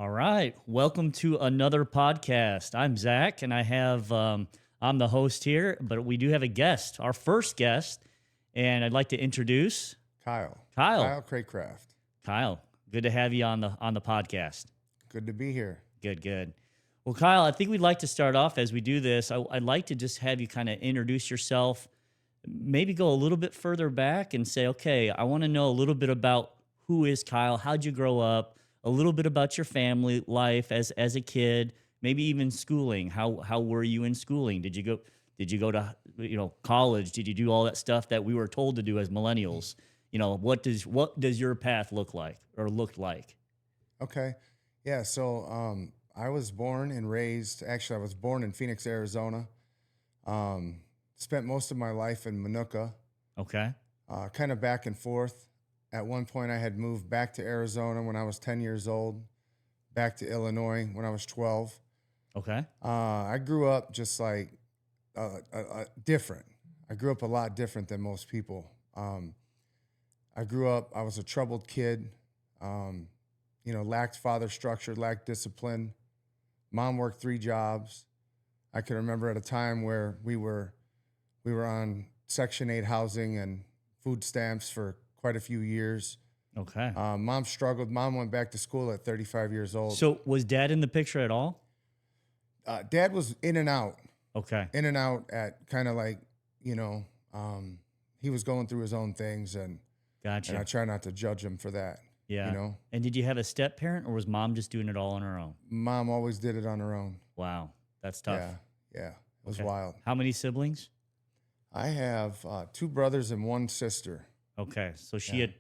All right. Welcome to another podcast. I'm Zach, and I'm the host here, but we do have a guest, our first guest, and I'd like to introduce Kyle. Kyle. Kyle Craycraft. Kyle, good to have you on the podcast. Good to be here. Good, good. Well, Kyle, I think we'd like to start off as we do this. I'd like to just have you kind of introduce yourself, maybe go a little bit further back and say, okay, I want to know a little bit about who is Kyle, how'd you grow up, a little bit about your family life as a kid, maybe even schooling. How were you in schooling? Did you go to college? Did you do all that stuff that we were told to do as millennials? What does your path look like or looked like? Okay. Yeah. So I was born and raised, actually, I was born in Phoenix, Arizona. Spent most of my life in Manuka, Okay. kind of back and forth. At one point, I had moved back to Arizona when I was 10 years old, back to Illinois when I was 12. Okay. I grew up just like different. I grew up a lot different than most people. I was a troubled kid, lacked father structure, lacked discipline. Mom worked 3 jobs. I can remember at a time where we were on Section 8 housing and food stamps for quite a few years. Okay. Mom struggled. Mom went back to school at 35 years old. So was dad in the picture at all? Dad was Okay. in and out at kind of like, he was going through his own things, and Gotcha. I try not to judge him for that. Yeah. And did you have a step parent or was mom just doing it all on her own? Mom always did it on her own. Wow. That's tough. Yeah, it was Okay. wild. How many siblings? I have 2 brothers and 1 sister. Okay. So she Yeah. had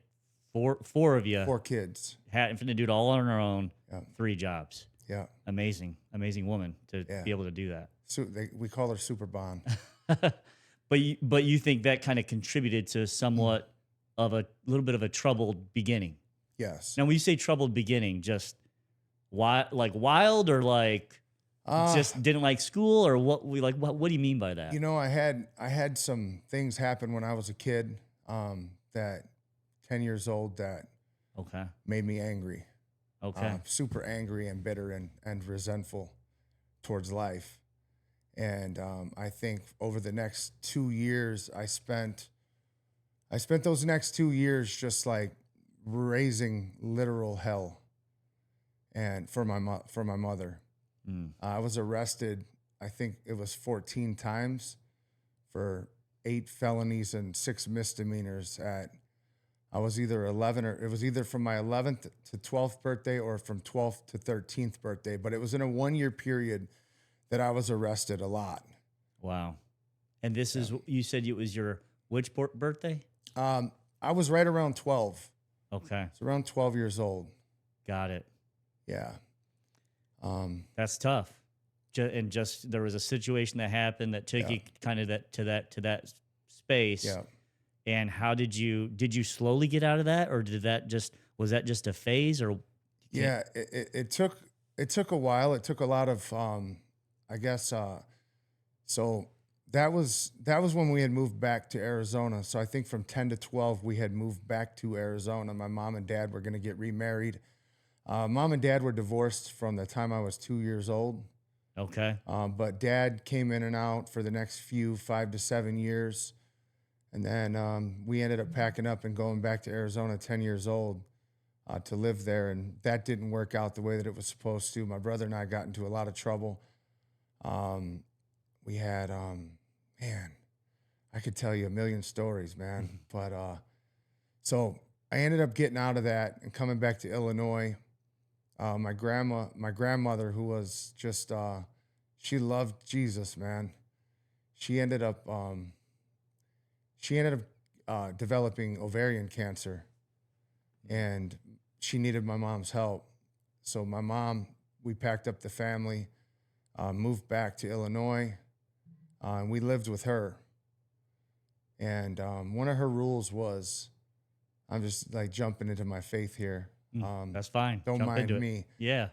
four of you 4 kids. had to do it all on her own, Yeah, 3 jobs. yeah, Amazing. Amazing woman to yeah. be able to do that. We call her Super Bond. But you think that kind of contributed to somewhat of a little bit of a troubled beginning. Yes. Now, when you say troubled beginning, just wild or like Uh, just didn't like school or what do you mean by that? I had some things happen when I was a kid, that 10 years old, that Okay. made me angry. Okay. Super angry and bitter and resentful towards life. And I think over the next 2 years, I spent those next 2 years just like raising literal hell, and for my mother. Mm. I was arrested, I think it was 14 times for 8 felonies and 6 misdemeanors I was either 11, or it was either from my 11th to 12th birthday or from 12th to 13th birthday, but it was in a 1-year period that I was arrested a lot. Wow. And this is, you said it was your which birthday? I was right around 12. Okay. So around 12 years old. Got it. Yeah. That's tough. Just there was a situation that happened that took Yeah. you kind of to that space. Yeah. And how did you slowly get out of that, or was that just a phase, or Yeah. It took a while. It took a lot of, I guess, so that was when we had moved back to Arizona. So I think from 10 to 12, we had moved back to Arizona. My mom and dad were going to get remarried. Mom and dad were divorced from the time I was 2 years old. Okay. But dad came in and out for the next 5 to 7 years. And then we ended up packing up and going back to Arizona 10 years old to live there. And that didn't work out the way that it was supposed to. My brother and I got into a lot of trouble. We had, man, I could tell you a million stories, man. But so I ended up getting out of that and coming back to Illinois. My grandmother, who was just, she loved Jesus, man. She ended up developing ovarian cancer, and she needed my mom's help. So we packed up the family, moved back to Illinois, and we lived with her. And one of her rules was, I'm just like jumping into my faith here. That's fine. Don't Jump mind into it. me. Yeah.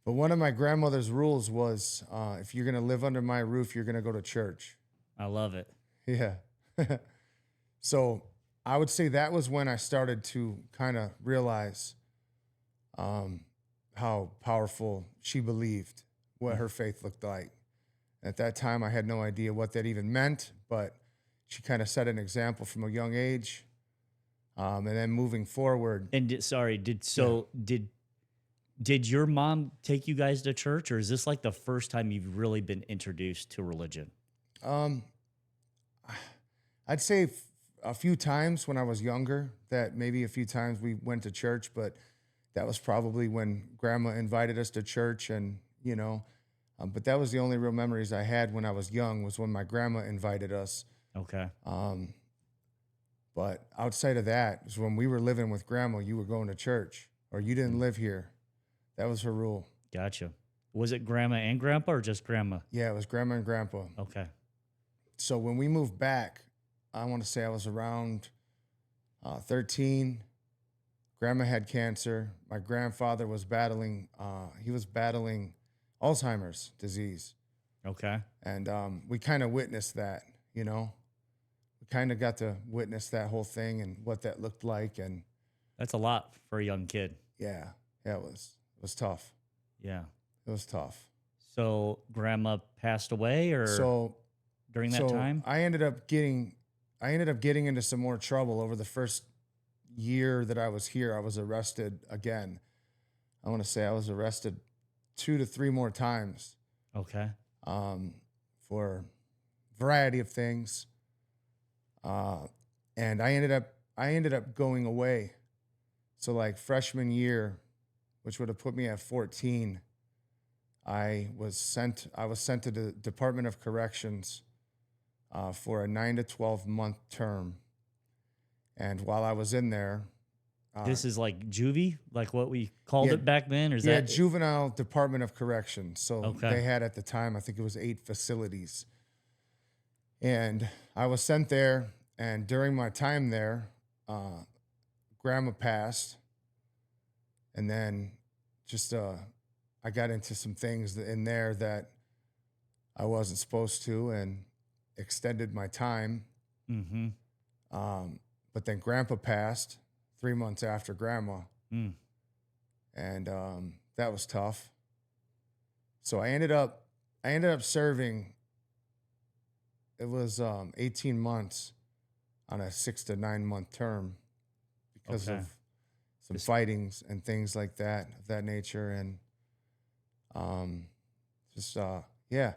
But one of my grandmother's rules was, if you're going to live under my roof, you're going to go to church. I love it. Yeah. So I would say that was when I started to kind of realize, how powerful she believed, what her faith looked like. At that time, I had no idea what that even meant, but she kind of set an example from a young age. And then moving forward, And did your mom take you guys to church, or is this like the first time you've really been introduced to religion? um, I'd say a few times when I was younger, that maybe a few times we went to church, but that was probably when grandma invited us to church and, but that was the only real memories I had when I was young was when my grandma invited us. Okay. But outside of that is when we were living with grandma, you were going to church or you didn't live here. That was her rule. Gotcha. Was it grandma and grandpa or just grandma? Yeah, it was grandma and grandpa. Okay. So when we moved back, I want to say I was around 13. Grandma had cancer. My grandfather was battling, Alzheimer's disease. Okay. And we kind of witnessed that, We kind of got to witness that whole thing and what that looked like. And That's a lot for a young kid. yeah, it was tough. Yeah. It was tough. So grandma passed away or during that time? I ended up getting into some more trouble over the first year that I was here. I was arrested again. I want to say I was arrested 2 to 3 more times. Okay. For a variety of things. And I ended up going away. So like freshman year, which would have put me at 14, I was sent to the Department of Corrections for a 9 to 12 month term. And while I was in there, This is like juvie, like what we called it back then, or is yeah, that Juvenile Department of Corrections. So Okay. they had at the time, I think it was 8 facilities. And I was sent there, and during my time there, grandma passed. And then just I got into some things in there that I wasn't supposed to and extended my time. Mm-hmm. But then grandpa passed 3 months after grandma. Mm. And that was tough. So I ended up serving. It was 18 months on a 6 to 9 month term because Okay. of some fightings and things like that of that nature, and yeah.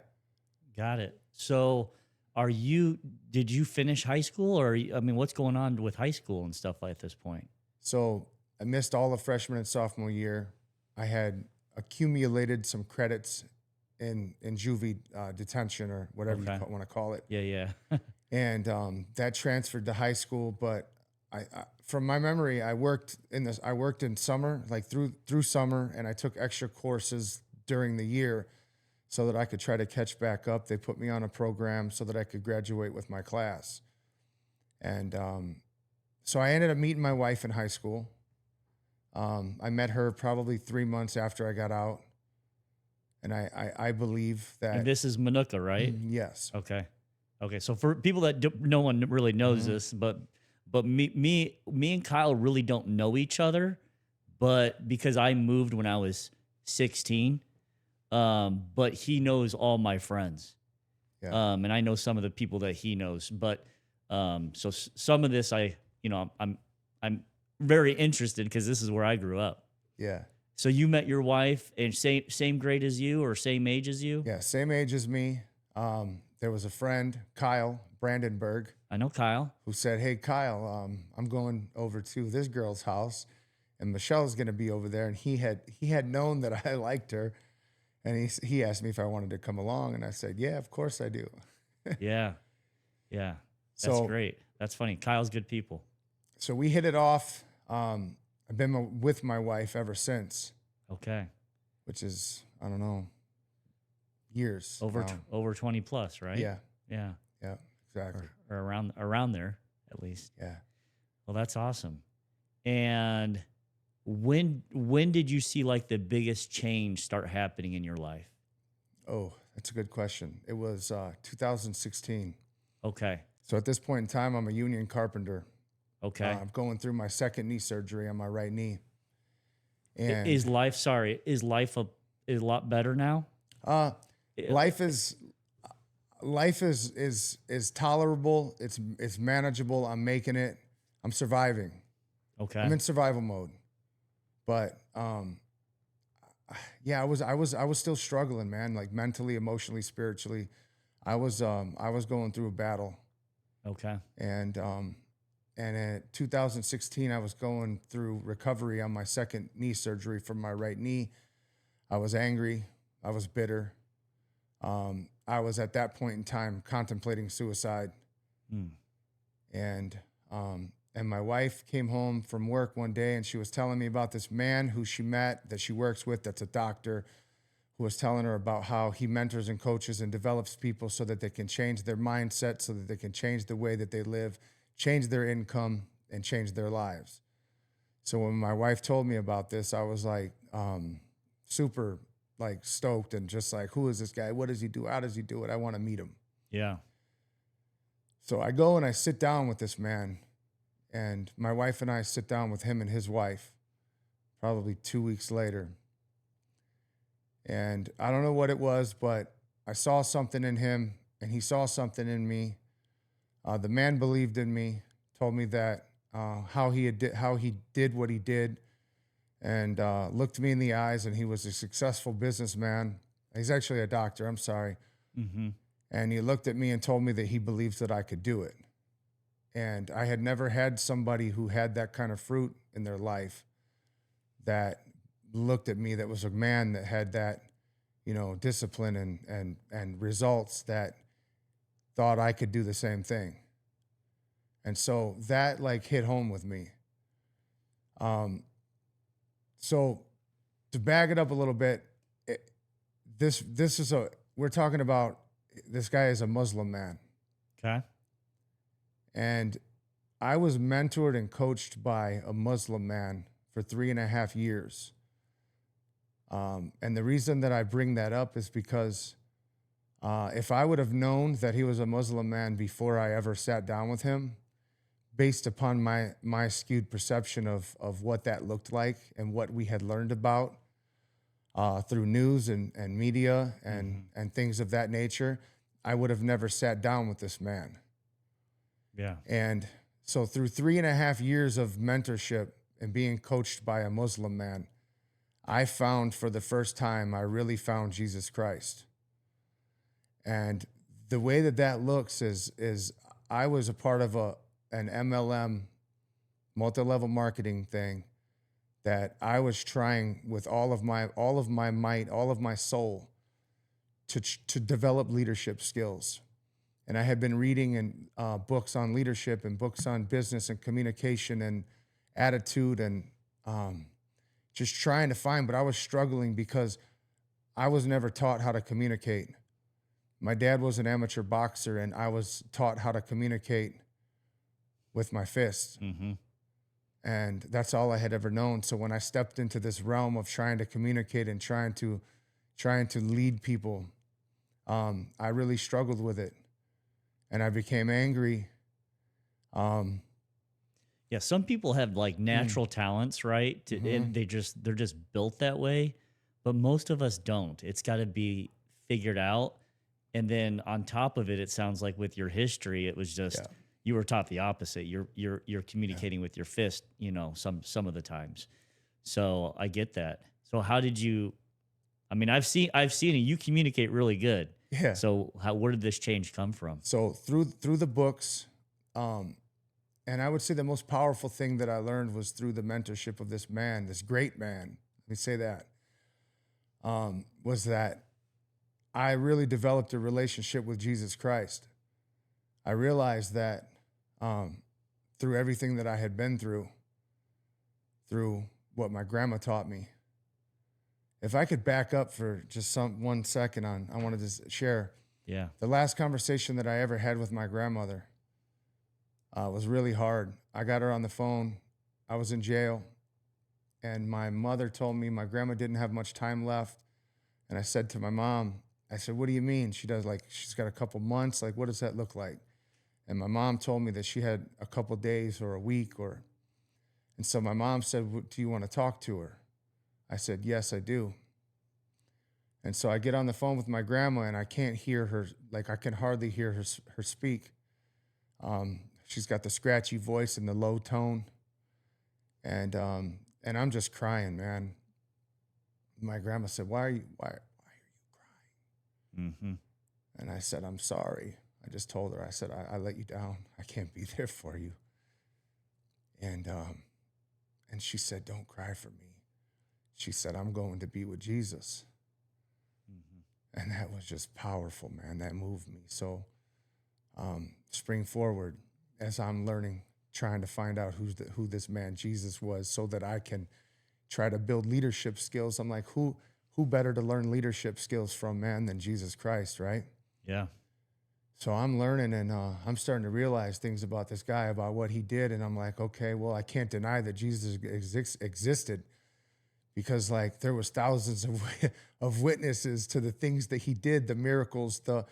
Got it. So did you finish high school I mean, what's going on with high school and stuff like this point? So I missed all of freshman and sophomore year. I had accumulated some credits in juvie detention or whatever Okay. you want to call it. Yeah, yeah. And that transferred to high school. But I from my memory, I worked in summer, like through summer, and I took extra courses during the year so that I could try to catch back up. They put me on a program so that I could graduate with my class. And so I ended up meeting my wife in high school. I met her probably 3 months after I got out. And I believe that. And this is Manuka, right? Yes. Okay. Okay. So for people that no one really knows this, but me and Kyle really don't know each other, but because I moved when I was 16, but he knows all my friends. Yeah. And I know some of the people that he knows, but so some of this I'm very interested because this is where I grew up. Yeah. So you met your wife and same grade as you or same age as you? Yeah. Same age as me. There was a friend, Kyle Brandenburg, I know Kyle. who said, "Hey, Kyle, I'm going over to this girl's house, and Michelle's going to be over there." And he had known that I liked her, and he asked me if I wanted to come along, and I said, "Yeah, of course I do." Yeah. Yeah. That's So- great. That's funny. Kyle's good people. So we hit it off. I've been with my wife ever since, Okay. which is, I don't know, years Over now. over 20 plus, right? Yeah, Yeah. yeah, exactly. Or around there at least. Yeah. Well, that's awesome. And when did you see like the biggest change start happening in your life? Oh, that's a good question. It was 2016. Okay. So at this point in time, I'm a union carpenter. Okay. I'm going through my second knee surgery on my right knee. And Is life, sorry, is life is a lot better now? uh, I- life is is tolerable. It's manageable. I'm making it. I'm surviving. I'm Okay. in survival mode. But yeah, I was still struggling, man. Like mentally, emotionally, spiritually, I was going through a battle. Okay. And in 2016, I was going through recovery on my second knee surgery from my right knee. I was angry. I was bitter. I was at that point in time contemplating suicide. Mm. And my wife came home from work one day and she was telling me about this man who she met that she works with, that's a doctor, who was telling her about how he mentors and coaches and develops people so that they can change their mindset, so that they can change the way that they live, change their income, and change their lives. So when my wife told me about this, I was like super like stoked and just like, who is this guy? What does he do? How does he do it? I want to meet him. Yeah. So I go and I sit down with this man, and my wife and I sit down with him and his wife probably 2 weeks later. And I don't know what it was, but I saw something in him and he saw something in me. The man believed in me, told me that how he did what he did, and looked me in the eyes, and he was a successful businessman. He's actually a doctor, I'm sorry. Mm-hmm. And he looked at me and told me that he believes that I could do it. And I had never had somebody who had that kind of fruit in their life that looked at me, that was a man that had that, you know, discipline and results, that thought I could do the same thing. And so that like hit home with me. So to back it up a little bit, this is we're talking about, this guy is a Muslim man. Okay. And I was mentored and coached by a Muslim man for 3.5 years. And the reason that I bring that up is because if I would have known that he was a Muslim man before I ever sat down with him, based upon my skewed perception of what that looked like and what we had learned about through news and media and things of that nature, I would have never sat down with this man. Yeah. And so through 3.5 years of mentorship and being coached by a Muslim man, I found for the first time, I really found Jesus Christ. And the way that that looks is I was a part of an MLM, multi-level marketing thing, that I was trying with all of my might, all of my soul to develop leadership skills. And I had been reading books on leadership and books on business and communication and attitude and just trying to find, but I was struggling because I was never taught how to communicate. My dad was an amateur boxer, and I was taught how to communicate with my fists. Mm-hmm. And that's all I had ever known. So when I stepped into this realm of trying to communicate and trying to lead people, I really struggled with it. And I became angry. Yeah. Some people have like natural talents, right? And they're just built that way. But most of us don't. It's got to be figured out. And then on top of it, it sounds like with your history, it was just you were taught the opposite. You're communicating with your fist, you know, some of the times. So I get that. So how did you? I mean, I've seen it. You communicate really good. Yeah. So where did this change come from? So through the books, and I would say the most powerful thing that I learned was through the mentorship of this man, this great man. Let me say that. Was that I really developed a relationship with Jesus Christ. I realized that through everything that I had been through what my grandma taught me. If I could back up for just 1 second I wanted to share. Yeah. The last conversation that I ever had with my grandmother was really hard. I got her on the phone. I was in jail, and my mother told me my grandma didn't have much time left. And I said to my mom, I said, "What do you mean?" She does, like, she's got a couple months. Like, what does that look like? And my mom told me that she had a couple days or a week and so my mom said, "Do you want to talk to her?" I said, yes, I do. And so I get on the phone with my grandma, and I can't hear her. Like, I can hardly hear her speak. She's got the scratchy voice and the low tone. And I'm just crying, man. My grandma said, why are you crying? Mm-hmm. And I said, I'm sorry. I just told her, I said, I let you down. I can't be there for you. And she said, don't cry for me. She said, I'm going to be with Jesus. Mm-hmm. And that was just powerful, man. That moved me. So spring forward, as I'm learning, trying to find out who this man Jesus was, so that I can try to build leadership skills. I'm like, who better to learn leadership skills from, man, than Jesus Christ, right? Yeah. So I'm learning, and I'm starting to realize things about this guy, about what he did. And I'm like, okay, well, I can't deny that Jesus existed, because like there was thousands of witnesses to the things that he did, the miracles, the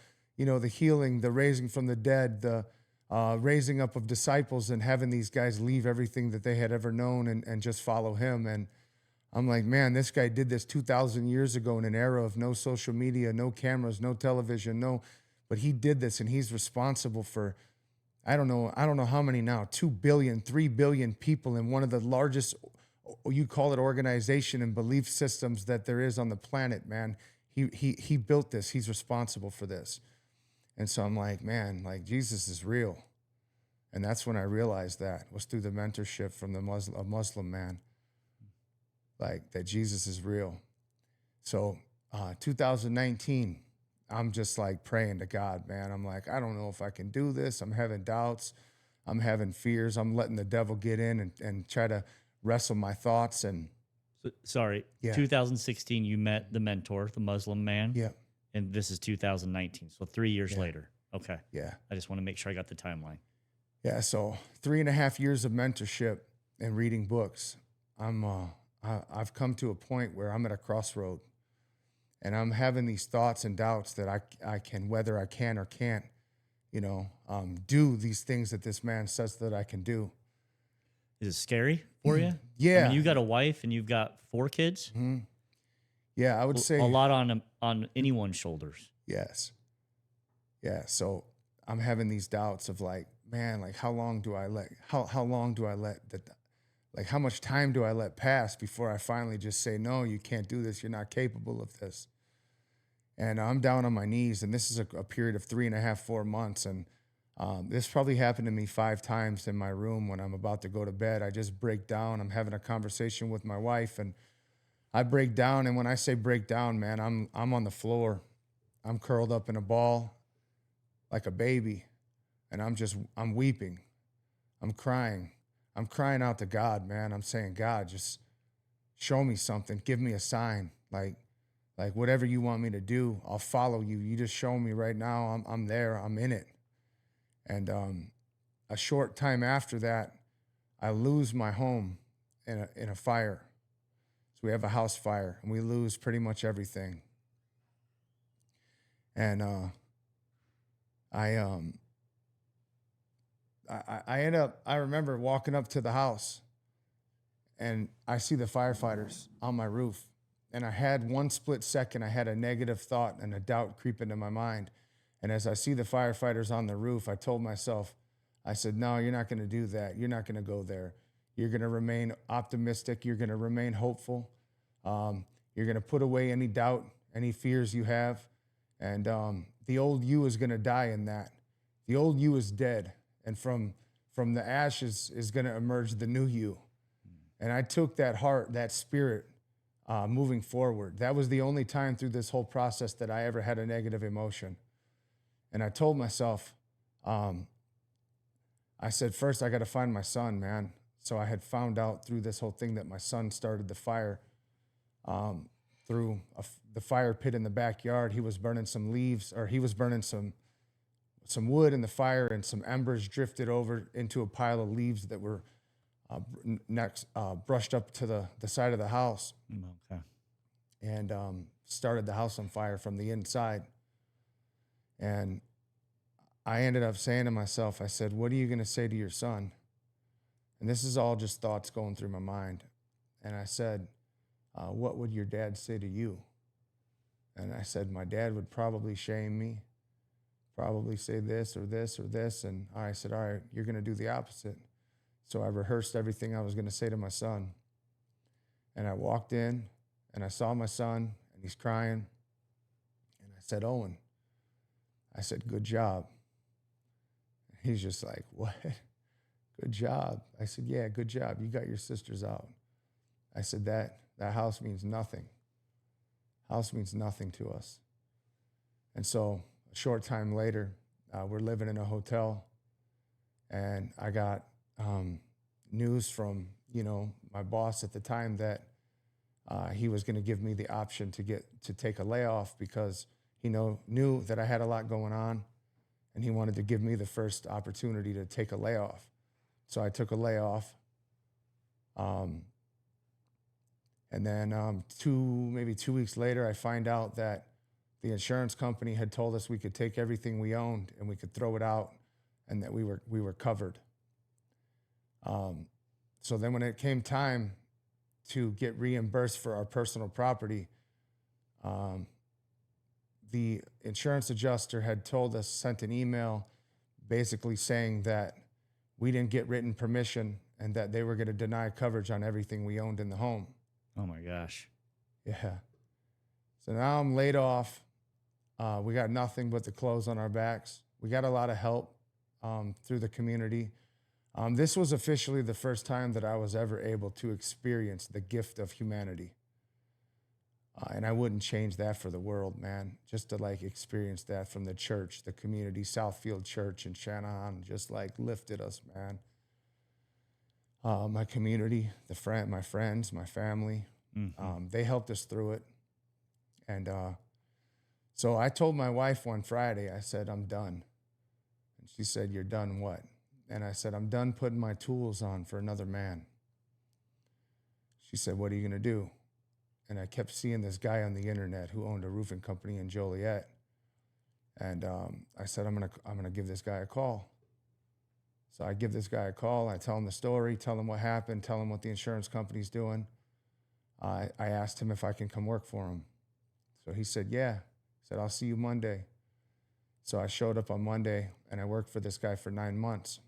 healing, the raising from the dead, the raising up of disciples, and having these guys leave everything that they had ever known and just follow him. And I'm like, man, this guy did this 2,000 years ago in an era of no social media, no cameras, no television, but he did this, and he's responsible for, I don't know how many now, 2 billion, 3 billion people in one of the largest, you call it, organization and belief systems that there is on the planet, man. He built this. He's responsible for this. And so I'm like, man, like Jesus is real. And that's when I realized that was through the mentorship from a Muslim man, like that Jesus is real. So 2019, I'm just like praying to God, man. I'm like, I don't know if I can do this. I'm having doubts. I'm having fears. I'm letting the devil get in and try to wrestle my thoughts. And Sorry, yeah, 2016, you met the mentor, the Muslim man. yeah, And this is 2019. So 3 years yeah, later. Okay. yeah, I just want to make sure I got the timeline. yeah. So 3.5 years of mentorship and reading books. I've come to a point where I'm at a crossroad, and I'm having these thoughts and doubts that I can, whether I can or can't, do these things that this man says that I can do. Is it scary for you? I mean, Yeah. you got a wife and you've got 4 kids. Mhm. Yeah, I would A say lot on anyone's shoulders. yes. Yeah. So I'm having these doubts of like, man, like how long do I let like how much time do I let pass before I finally just say, no, you can't do this. You're not capable of this. And I'm down on my knees, and this is a period of 3.5, 4 months. And this probably happened to me 5 times in my room when I'm about to go to bed. I just break down. I'm having a conversation with my wife, and I break down. And when I say break down, man, I'm on the floor. I'm curled up in a ball like a baby, and I'm weeping. I'm crying. I'm crying out to God, man. I'm saying, God, just show me something. Give me a sign. Like whatever you want me to do, I'll follow you. You just show me right now. I'm there. I'm in it. And a short time after that, I lose my home in a fire. So we have a house fire, and we lose pretty much everything. And I remember walking up to the house, and I see the firefighters on my roof. And I had one split second, I had a negative thought and a doubt creep into my mind. And as I see the firefighters on the roof, I told myself, I said, no, you're not going to do that. You're not going to go there. You're going to remain optimistic. You're going to remain hopeful. You're going to put away any doubt, any fears you have. And the old you is going to die in that. The old you is dead. And from the ashes is going to emerge the new you. And I took that heart, that spirit, moving forward. That was the only time through this whole process that I ever had a negative emotion. And I told myself, I said, first I got to find my son, man. So I had found out through this whole thing that my son started the fire through the fire pit in the backyard. He was burning some leaves, or he was burning some wood in the fire, and some embers drifted over into a pile of leaves that were brushed up to the side of the house. Okay. And started the house on fire from the inside. And I ended up saying to myself, I said, what are you going to say to your son? And this is all just thoughts going through my mind. And I said, what would your dad say to you? And I said, my dad would probably shame me, probably say this or this or this. And I said, all right, you're going to do the opposite. So I rehearsed everything I was going to say to my son. And I walked in and I saw my son and he's crying. And I said, Owen, I said, good job. He's just like, what? Good job. I said, yeah, good job. You got your sisters out. I said, that house means nothing. House means nothing to us. And so a short time later, we're living in a hotel, and I got news from, my boss at the time that he was going to give me the option to take a layoff because he knew that I had a lot going on, and he wanted to give me the first opportunity to take a layoff. So I took a layoff. And then maybe 2 weeks later, I find out that the insurance company had told us we could take everything we owned and we could throw it out, and that we were covered. So then when it came time to get reimbursed for our personal property, the insurance adjuster had sent an email basically saying that we didn't get written permission and that they were going to deny coverage on everything we owned in the home. Oh my gosh. Yeah. So now I'm laid off. We got nothing but the clothes on our backs. We got a lot of help through the community. This was officially the first time that I was ever able to experience the gift of humanity. And I wouldn't change that for the world, man. Just to experience that from the church, the community, Southfield Church in Shanahan, just lifted us, man. My community, my friends, my family, they helped us through it. And so I told my wife one Friday, I said, I'm done. And she said, you're done what? And I said, I'm done putting my tools on for another man. She said, what are you going to do? And I kept seeing this guy on the internet who owned a roofing company in Joliet. And I said, I'm gonna give this guy a call. So I give this guy a call. I tell him the story, tell him what happened, tell him what the insurance company's doing. I asked him if I can come work for him. So he said, yeah. He said, I'll see you Monday. So I showed up on Monday, and I worked for this guy for 9 months.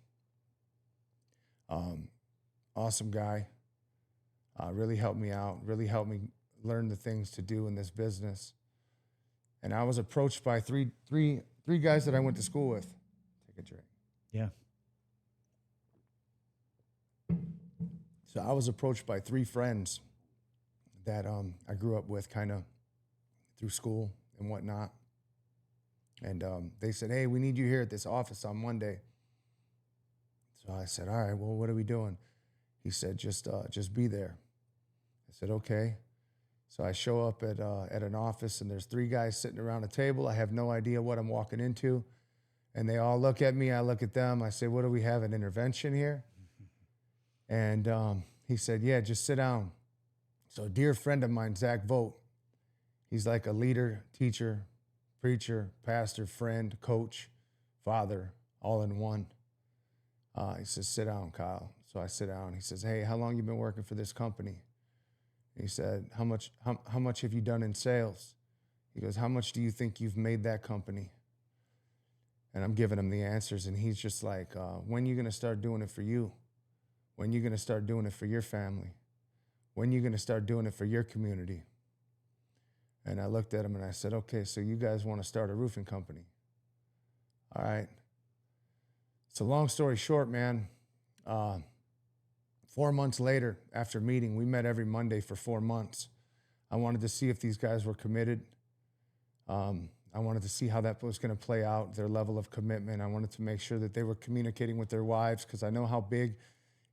Awesome guy. Really helped me out, really helped me learn the things to do in this business. And I was approached by three guys that I went to school with. Take a drink. Yeah. So I was approached by 3 friends that I grew up with kind of through school and whatnot. And they said, hey, we need you here at this office on Monday. So I said, all right, well, what are we doing? He said, just be there. I said, okay. So I show up at an office, and there's 3 guys sitting around a table. I have no idea what I'm walking into. And they all look at me. I look at them. I say, what do we have, an intervention here? And he said, yeah, just sit down. So a dear friend of mine, Zach Vogt, he's like a leader, teacher, preacher, pastor, friend, coach, father, all in one. He says, sit down, Kyle. So I sit down. He says, hey, how long you been working for this company? He said, how much have you done in sales? He goes, how much do you think you've made that company? And I'm giving him the answers, and he's just like, when are you going to start doing it for you? When are you going to start doing it for your family? When are you going to start doing it for your community? And I looked at him and I said, okay, so you guys want to start a roofing company. All right. So long story short, man, 4 months later, after meeting, we met every Monday for 4 months. I wanted to see if these guys were committed. I wanted to see how that was going to play out, their level of commitment. I wanted to make sure that they were communicating with their wives, because I know how big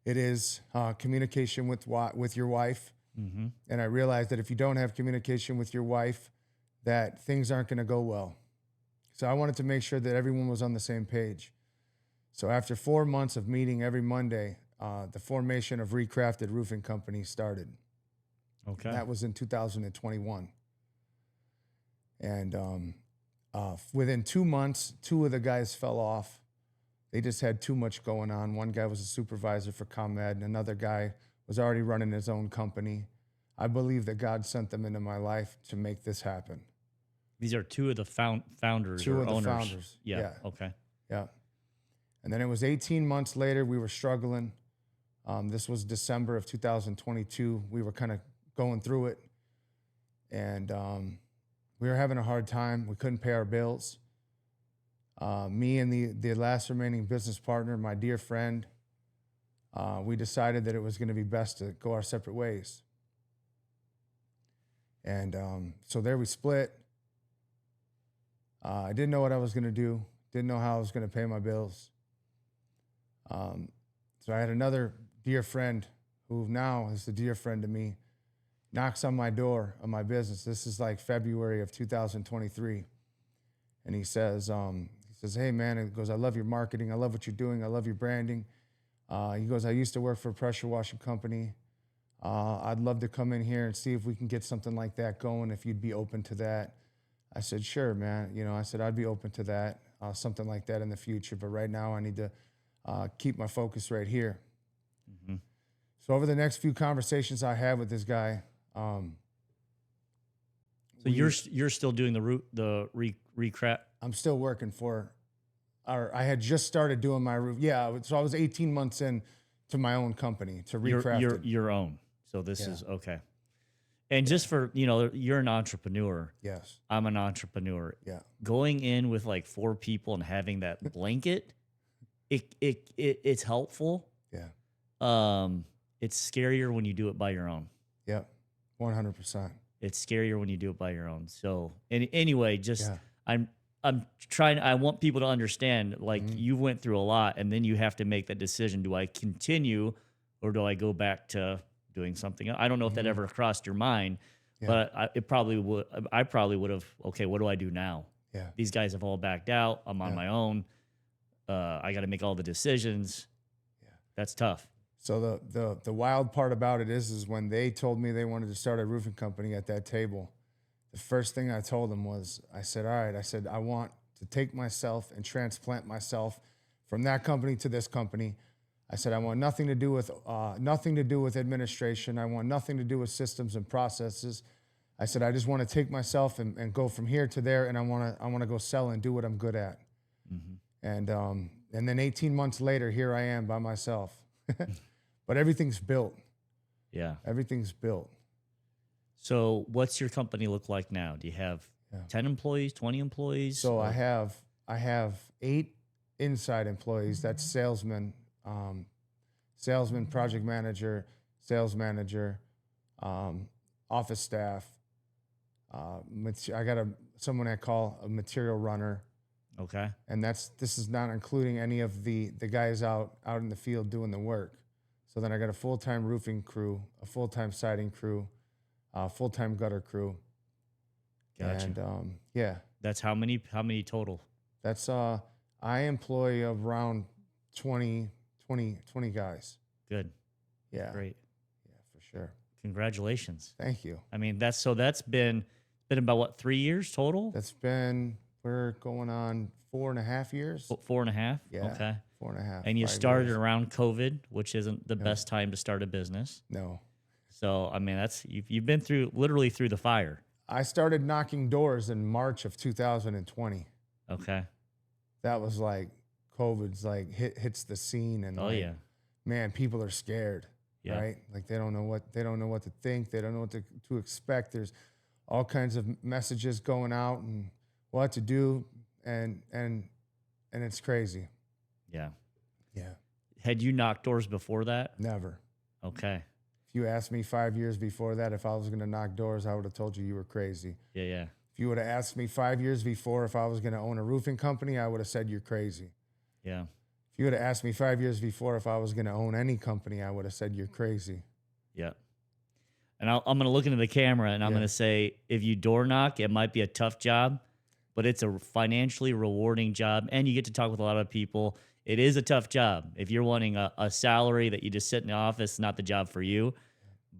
it is, communication with your wife. Mm-hmm. And I realized that if you don't have communication with your wife, that things aren't going to go well. So I wanted to make sure that everyone was on the same page. So after 4 months of meeting every Monday, the formation of Recrafted Roofing Company started. Okay. That was in 2021. And within 2 months, 2 of the guys fell off. They just had too much going on. One guy was a supervisor for ComEd, and another guy was already running his own company. I believe that God sent them into my life to make this happen. These are two of the founders Two or of the owners. founders. Yeah. Yeah. Okay. Yeah. And then it was 18 months later, we were struggling. This was December of 2022. We were kind of going through it. And we were having a hard time. We couldn't pay our bills. Me and the last remaining business partner, my dear friend, we decided that it was going to be best to go our separate ways. And so there we split. I didn't know what I was going to do. Didn't know how I was going to pay my bills. So I had another dear friend who now is a dear friend to me, knocks on my door of my business. This is like February of 2023. And he says, hey man, he goes, I love your marketing. I love what you're doing. I love your branding. He goes, I used to work for a pressure washing company. I'd love to come in here and see if we can get something like that going, if you'd be open to that. I said, sure, man. You know, I said, I'd be open to that, something like that in the future. But right now I need to keep my focus right here. Mm-hmm. So over the next few conversations I had with this guy, So you're still doing the recraft. I'm still working for, or I had just started doing my roof. Yeah, so I was 18 months in to my own company to Recraft. Your own. So this is okay. And just for, you're an entrepreneur. Yes. I'm an entrepreneur. Yeah. Going in with like 4 people and having that blanket, it's helpful. Yeah. It's scarier when you do it by your own. Yep. 100%. It's scarier when you do it by your own. So anyway, just Yeah. I'm trying. I want people to understand, like you went through a lot, and then you have to make that decision: do I continue, or do I go back to doing something else? I don't know if that ever crossed your mind, but it probably would. I probably would have. Okay, what do I do now? Yeah. These guys have all backed out. I'm on my own. I got to make all the decisions. Yeah. That's tough. So the wild part about it is when they told me they wanted to start a roofing company at that table, the first thing I told them was, I said, all right, I said, I want to take myself and transplant myself from that company to this company. I said, I want nothing to do with administration. I want nothing to do with systems and processes. I said, I just want to take myself and go from here to there, and I want to go sell and do what I'm good at. Mm-hmm. And then 18 months later, here I am by myself. But everything's built. Yeah. Everything's built. So what's your company look like now? Do you have 10 employees, 20 employees? So I have 8 inside employees. That's salesman, project manager, sales manager, office staff. I got someone I call a material runner. Okay. And this is not including any of the guys out in the field doing the work. So then I got a full-time roofing crew, a full-time siding crew, a full-time gutter crew. Gotcha. And That's how many total? that's I employ around 20 guys. Good. Yeah. Great. Yeah, for sure. Congratulations. Thank you. I mean, that's been about what, 3 years total? We're going on 4.5 years. 4.5? Yeah. Okay. 4.5. And you 5 started years. around COVID, which isn't the best time to start a business. No. So, I mean, you've been literally through the fire. I started knocking doors in March of 2020. Okay. That was like COVID's like hits the scene, and man, people are scared. Yeah. Right? Like they don't know what to think. They don't know what to expect. There's all kinds of messages going out and what to do, and it's crazy. Yeah. Yeah. Had you knocked doors before that? Never. Okay. If you asked me 5 years before that if I was going to knock doors, I would have told you were crazy. Yeah, yeah. If you would have asked me 5 years before if I was going to own a roofing company, I would have said you're crazy. Yeah. If you would have asked me 5 years before if I was going to own any company, I would have said you're crazy. Yeah. And I'm going to look into the camera and I'm going to say, if you door knock, it might be a tough job, but it's a financially rewarding job, and you get to talk with a lot of people. It is a tough job. If you're wanting a salary that you just sit in the office, not the job for you.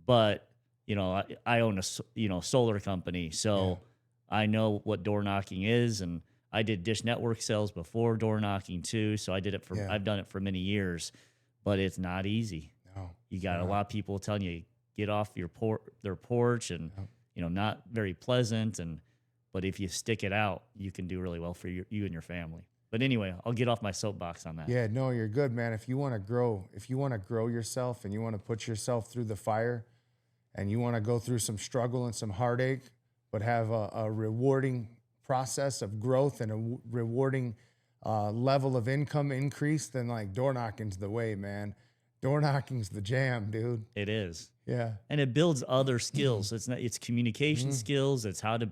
But, I own a solar company, so I know what door knocking is, and I did Dish Network sales before door knocking too, so I've done it for many years, but it's not easy. No. You got a lot of people telling you, get off their porch and, Yep. not very pleasant. But if you stick it out, you can do really well for you and your family. But anyway, I'll get off my soapbox on that. Yeah, no, you're good, man. If you want to grow yourself and you want to put yourself through the fire and you want to go through some struggle and some heartache, but have a rewarding process of growth and a rewarding level of income increase, then like door knocking's the way, man. Door knocking's the jam, dude. It is. Yeah. And it builds other skills. It's communication skills. It's how to,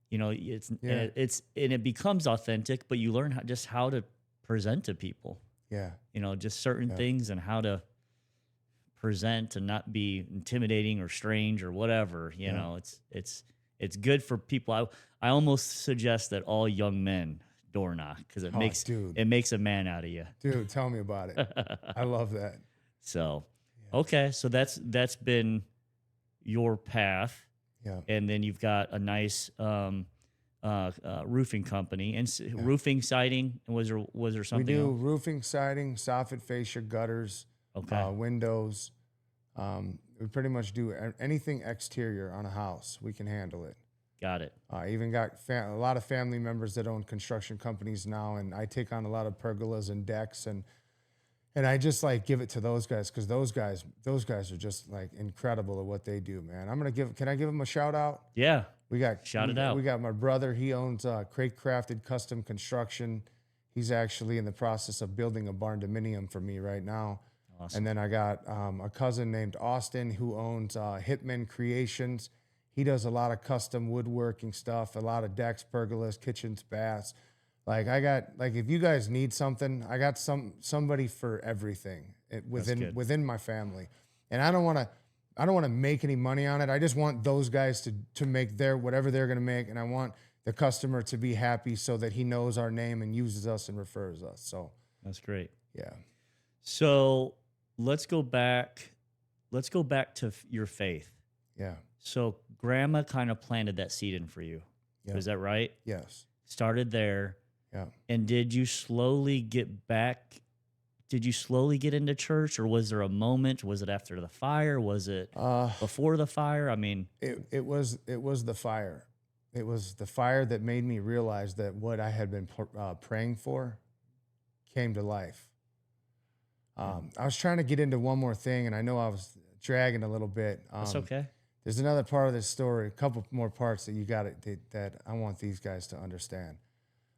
Yeah. and it becomes authentic, but you learn how to present to people, Yeah. just certain things and how to present and not be intimidating or strange or whatever. It's good for people. I almost suggest that all young men door knock because it makes a man out of you. Dude, tell me about it. I love that. So, okay, so that's been your path. Yeah. And then you've got a nice roofing company and roofing, siding. Was there something? We do else? roofing, siding, soffit, fascia, gutters, windows. We pretty much do anything exterior on a house. We can handle it. Got it. Even got a lot of family members that own construction companies now, and I take on a lot of pergolas and decks, and I just like give it to those guys because those guys are just like incredible at what they do, man. Can I give them a shout out? Yeah. Shout it out. We got my brother. He owns Craycrafted Custom Construction. He's actually in the process of building a barn dominium for me right now. Awesome. And then I got a cousin named Austin who owns Hitman Creations. He does a lot of custom woodworking stuff, a lot of decks, pergolas, kitchens, baths. If you guys need something, I got somebody for everything within my family. And I don't want to make any money on it. I just want those guys to make whatever they're going to make, and I want the customer to be happy so that he knows our name and uses us and refers us. So that's great. Yeah. So let's go back to your faith. Yeah. So grandma kind of planted that seed in for you. Yeah. Is that right? Yes. Started there. Yeah. And did you slowly get back? Did you slowly get into church, or was there a moment? Was it after the fire? Was it before the fire? I mean, it was the fire. It was the fire that made me realize that what I had been praying for came to life. I was trying to get into one more thing, and I know I was dragging a little bit. That's okay. There's another part of this story, a couple more parts that I want these guys to understand.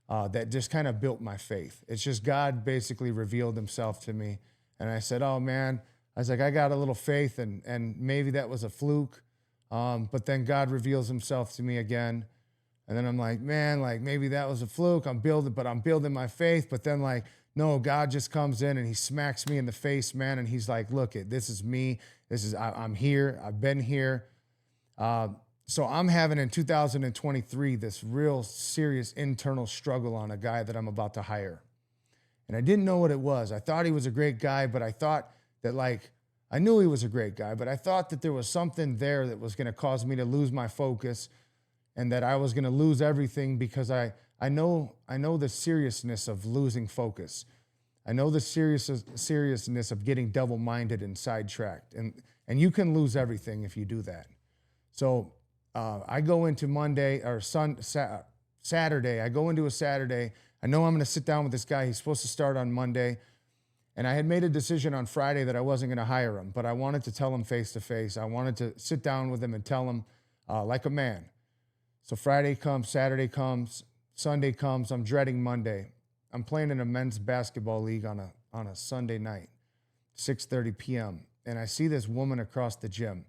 That just kind of built my faith. It's just God basically revealed himself to me. And I said, oh man, I was like, I got a little faith and maybe that was a fluke. But then God reveals himself to me again. And then I'm like, man, like maybe that was a fluke. I'm building my faith. But then like, no, God just comes in and he smacks me in the face, man. And he's like, look, this is me. I'm here. I've been here. So I'm having in 2023 this real serious internal struggle on a guy that I'm about to hire. And I didn't know what it was. I thought he was a great guy, but I thought that I knew he was a great guy, but I thought that there was something there that was going to cause me to lose my focus and that I was going to lose everything because I know the seriousness of losing focus. I know the seriousness of getting double-minded and sidetracked. And you can lose everything if you do that. So I go into Saturday. I go into a Saturday. I know I'm going to sit down with this guy. He's supposed to start on Monday. And I had made a decision on Friday that I wasn't going to hire him, but I wanted to tell him face to face. I wanted to sit down with him and tell him like a man. So Friday comes, Saturday comes, Sunday comes. I'm dreading Monday. I'm playing in a men's basketball league on a Sunday night, 6:30 p.m. And I see this woman across the gym.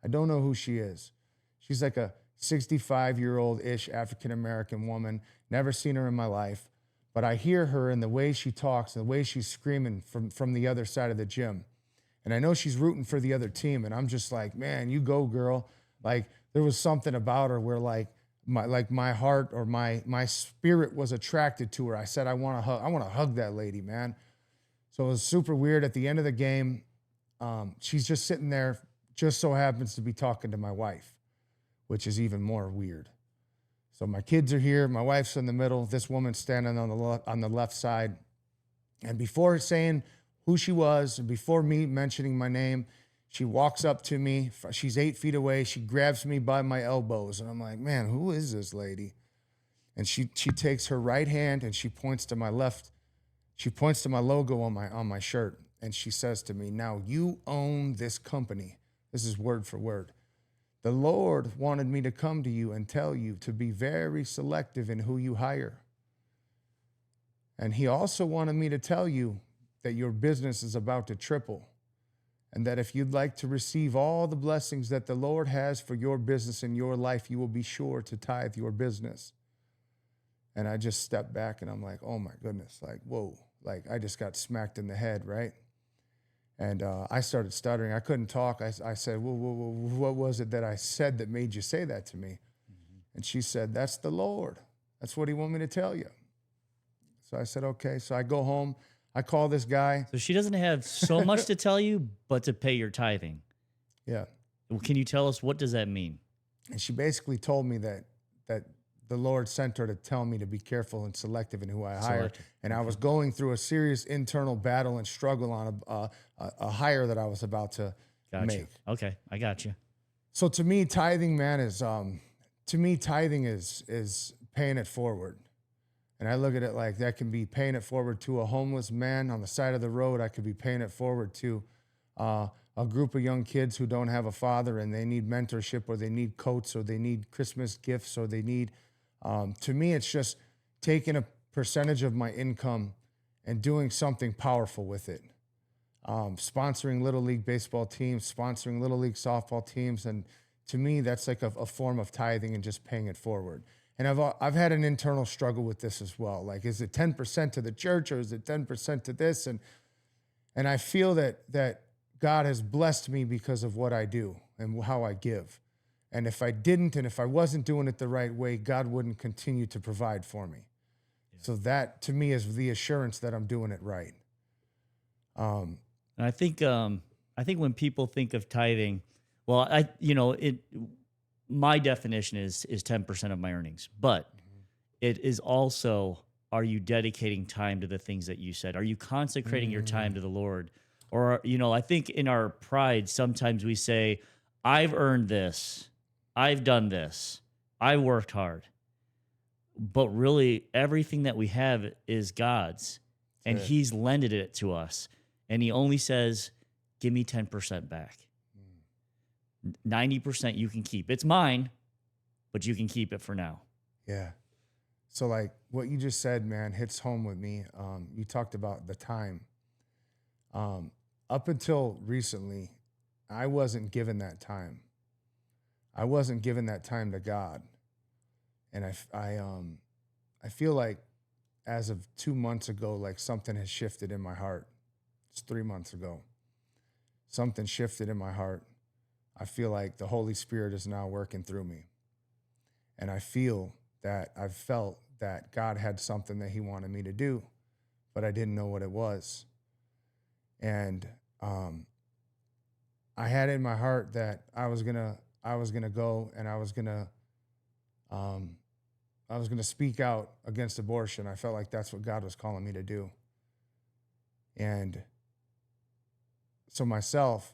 I don't know who she is. She's like a 65-year-old-ish African-American woman. Never seen her in my life. But I hear her and the way she talks and the way she's screaming from the other side of the gym. And I know she's rooting for the other team. And I'm just like, man, you go, girl. Like, there was something about her where my heart or my spirit was attracted to her. I said, I want to hug that lady, man. So it was super weird. At the end of the game, she's just sitting there, just so happens to be talking to my wife, which is even more weird. So my kids are here. My wife's in the middle. This woman's standing on the left side. And before saying who she was, and before me mentioning my name, She walks up to me. She's 8 feet away. She grabs me by my elbows. And I'm like, man, who is this lady? And she takes her right hand and she points to my left. She points to my logo on my shirt. And she says to me, now you own this company. This is word for word. The Lord wanted me to come to you and tell you to be very selective in who you hire. And he also wanted me to tell you that your business is about to triple. And that if you'd like to receive all the blessings that the Lord has for your business in your life, you will be sure to tithe your business. And I just stepped back and I'm like, oh my goodness, like, whoa, like I just got smacked in the head, right? And I started stuttering. I couldn't talk. I said, whoa, what was it that I said that made you say that to me? Mm-hmm. And she said, that's the Lord. That's what he wanted me to tell you. So I said, okay. So I go home. I call this guy. So she doesn't have so much to tell you, but to pay your tithing. Yeah. Can you tell us, what does that mean? And she basically told me that the Lord sent her to tell me to be careful and selective in who I hire. And I was going through a serious internal battle and struggle on a hire that I was about to make. Okay, I got you. So to me, tithing, man, is paying it forward. And I look at it like that can be paying it forward to a homeless man on the side of the road. I could be paying it forward to a group of young kids who don't have a father and they need mentorship, or they need coats, or they need Christmas gifts, or they need, to me, it's just taking a percentage of my income and doing something powerful with it. Sponsoring Little League baseball teams, sponsoring Little League softball teams. And to me, that's like a form of tithing and just paying it forward. And I've had an internal struggle with this as well. Like, is it 10% to the church, or is it 10% to this? And I feel that God has blessed me because of what I do and how I give. And if I didn't, and if I wasn't doing it the right way, God wouldn't continue to provide for me. Yeah. So that to me is the assurance that I'm doing it right. And I think when people think of tithing, well, my definition is 10% of my earnings, but it is also, are you dedicating time to the things that you said? Are you consecrating your time to the Lord? Or, I think in our pride, sometimes we say, I've earned this. I've done this. I worked hard. But really, everything that we have is God's, and he's lended it to us. And he only says, give me 10% back. 90% you can keep. It's mine, but you can keep it for now. Yeah. So like what you just said, man, hits home with me. You talked about the time. Up until recently, I wasn't given that time. I wasn't given that time to God. And I feel like as of 2 months ago, like something has shifted in my heart. It's 3 months ago. Something shifted in my heart. I feel like the Holy Spirit is now working through me. And I feel that I've felt that God had something that he wanted me to do, but I didn't know what it was. And I had in my heart that I was gonna go and I was gonna speak out against abortion. I felt like that's what God was calling me to do. And so myself,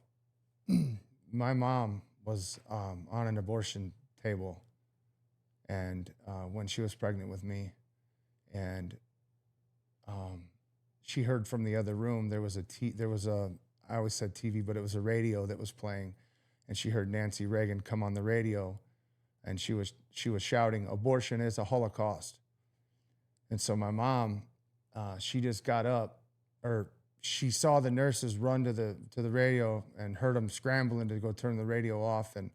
my mom was on an abortion table, and when she was pregnant with me, and she heard from the other room there was I always said TV, but it was a radio that was playing, and she heard Nancy Reagan come on the radio, and she was shouting, "Abortion is a Holocaust." And so my mom, she just got up, or she saw the nurses run to the radio and heard them scrambling to go turn the radio off. And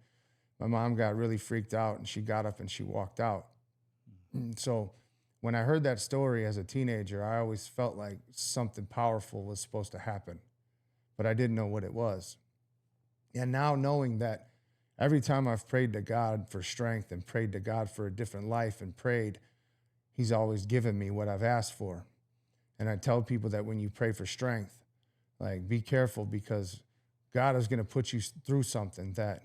my mom got really freaked out, and she got up and she walked out. And so when I heard that story as a teenager, I always felt like something powerful was supposed to happen, but I didn't know what it was. And now knowing that every time I've prayed to God for strength and prayed to God for a different life and prayed, he's always given me what I've asked for. And I tell people that when you pray for strength, like, be careful, because God is going to put you through something that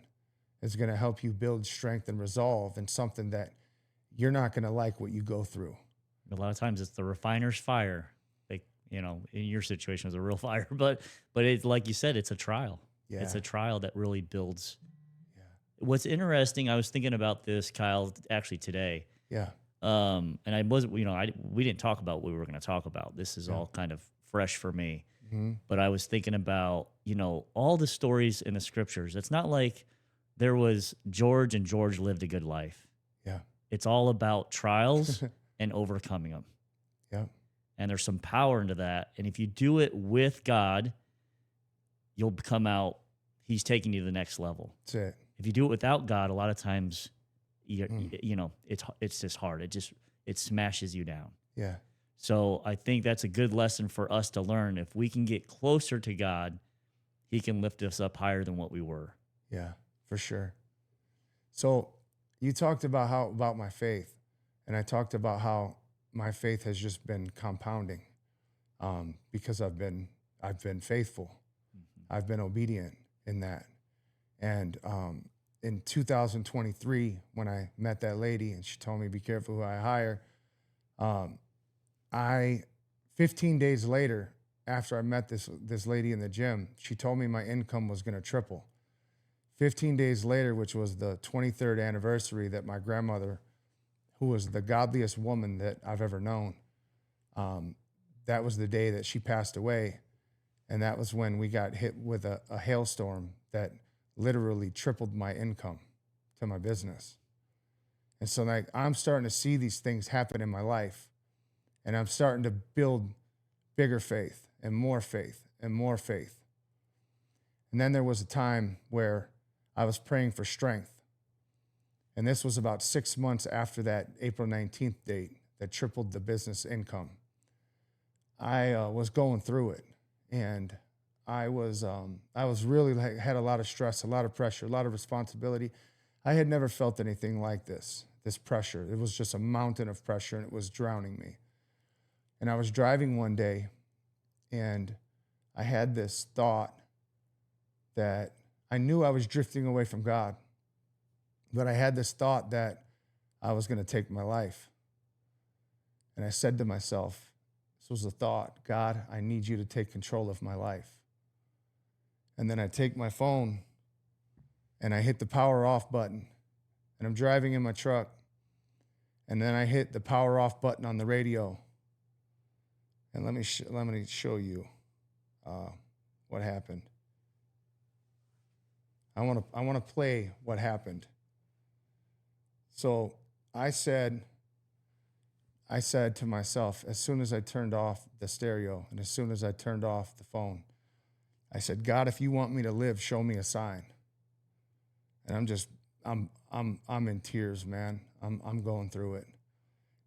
is going to help you build strength and resolve, and something that you're not going to like what you go through. A lot of times it's the refiner's fire. Like, in your situation, it's a real fire, but it's like you said, it's a trial. Yeah. It's a trial that really builds. Yeah. What's interesting, I was thinking about this, Kyle, actually today. Yeah. And I wasn't, we didn't talk about what we were going to talk about. This is Yeah. all kind of fresh for me. Hmm. But I was thinking about, all the stories in the scriptures. It's not like there was George and George lived a good life. Yeah. It's all about trials and overcoming them. Yeah. And there's some power into that. And if you do it with God, you'll come out, he's taking you to the next level. That's it. If you do it without God, a lot of times, Mm. it's just hard. It smashes you down. Yeah. So I think that's a good lesson for us to learn. If we can get closer to God, he can lift us up higher than what we were. Yeah, for sure. So you talked about my faith, and I talked about how my faith has just been compounding because I've been faithful. I've been obedient in that. And in 2023, when I met that lady and she told me, be careful who I hire, 15 days later, after I met this lady in the gym, she told me my income was going to triple. 15 days later, which was the 23rd anniversary that my grandmother, who was the godliest woman that I've ever known, that was the day that she passed away. And that was when we got hit with a hailstorm that literally tripled my income to my business. And so like I'm starting to see these things happen in my life, and I'm starting to build bigger faith and more faith and more faith. And then there was a time where I was praying for strength. And this was about 6 months after that April 19th date that tripled the business income. I was going through it, and I was really had a lot of stress, a lot of pressure, a lot of responsibility. I had never felt anything like this pressure. It was just a mountain of pressure, and it was drowning me. And I was driving one day, and I had this thought that I knew I was drifting away from God, but I had this thought that I was going to take my life. And I said to myself, this was a thought, God, I need you to take control of my life. And then I take my phone and I hit the power off button, and I'm driving in my truck. And then I hit the power off button on the radio. And let me show you what happened. I want to play what happened. So I said to myself, as soon as I turned off the stereo and as soon as I turned off the phone, I said, God, if you want me to live, show me a sign. And I'm in tears, man. I'm going through it.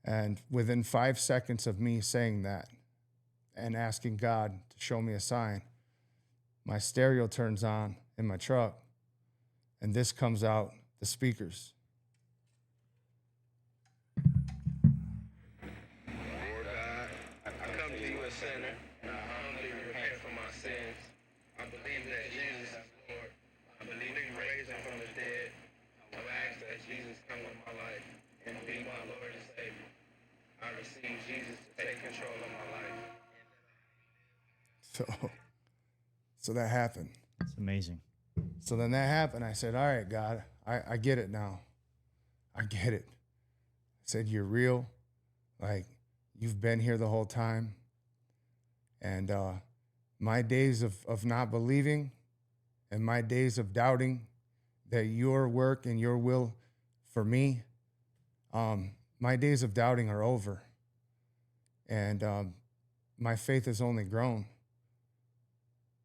And within 5 seconds of me saying that and asking God to show me a sign, my stereo turns on in my truck, and this comes out the speakers. Lord God, I come to you a sinner, and I humbly repent for my sins. I believe that Jesus is Lord. I believe you raised him from the dead. I ask that Jesus come in my life and be my Lord and Savior. I receive Jesus to take control of my life. So that happened. It's amazing. So then that happened. I said, all right, God, I get it now. I get it. I said, you're real. Like, you've been here the whole time. And my days of not believing and my days of doubting that your work and your will for me, my days of doubting are over. And my faith has only grown.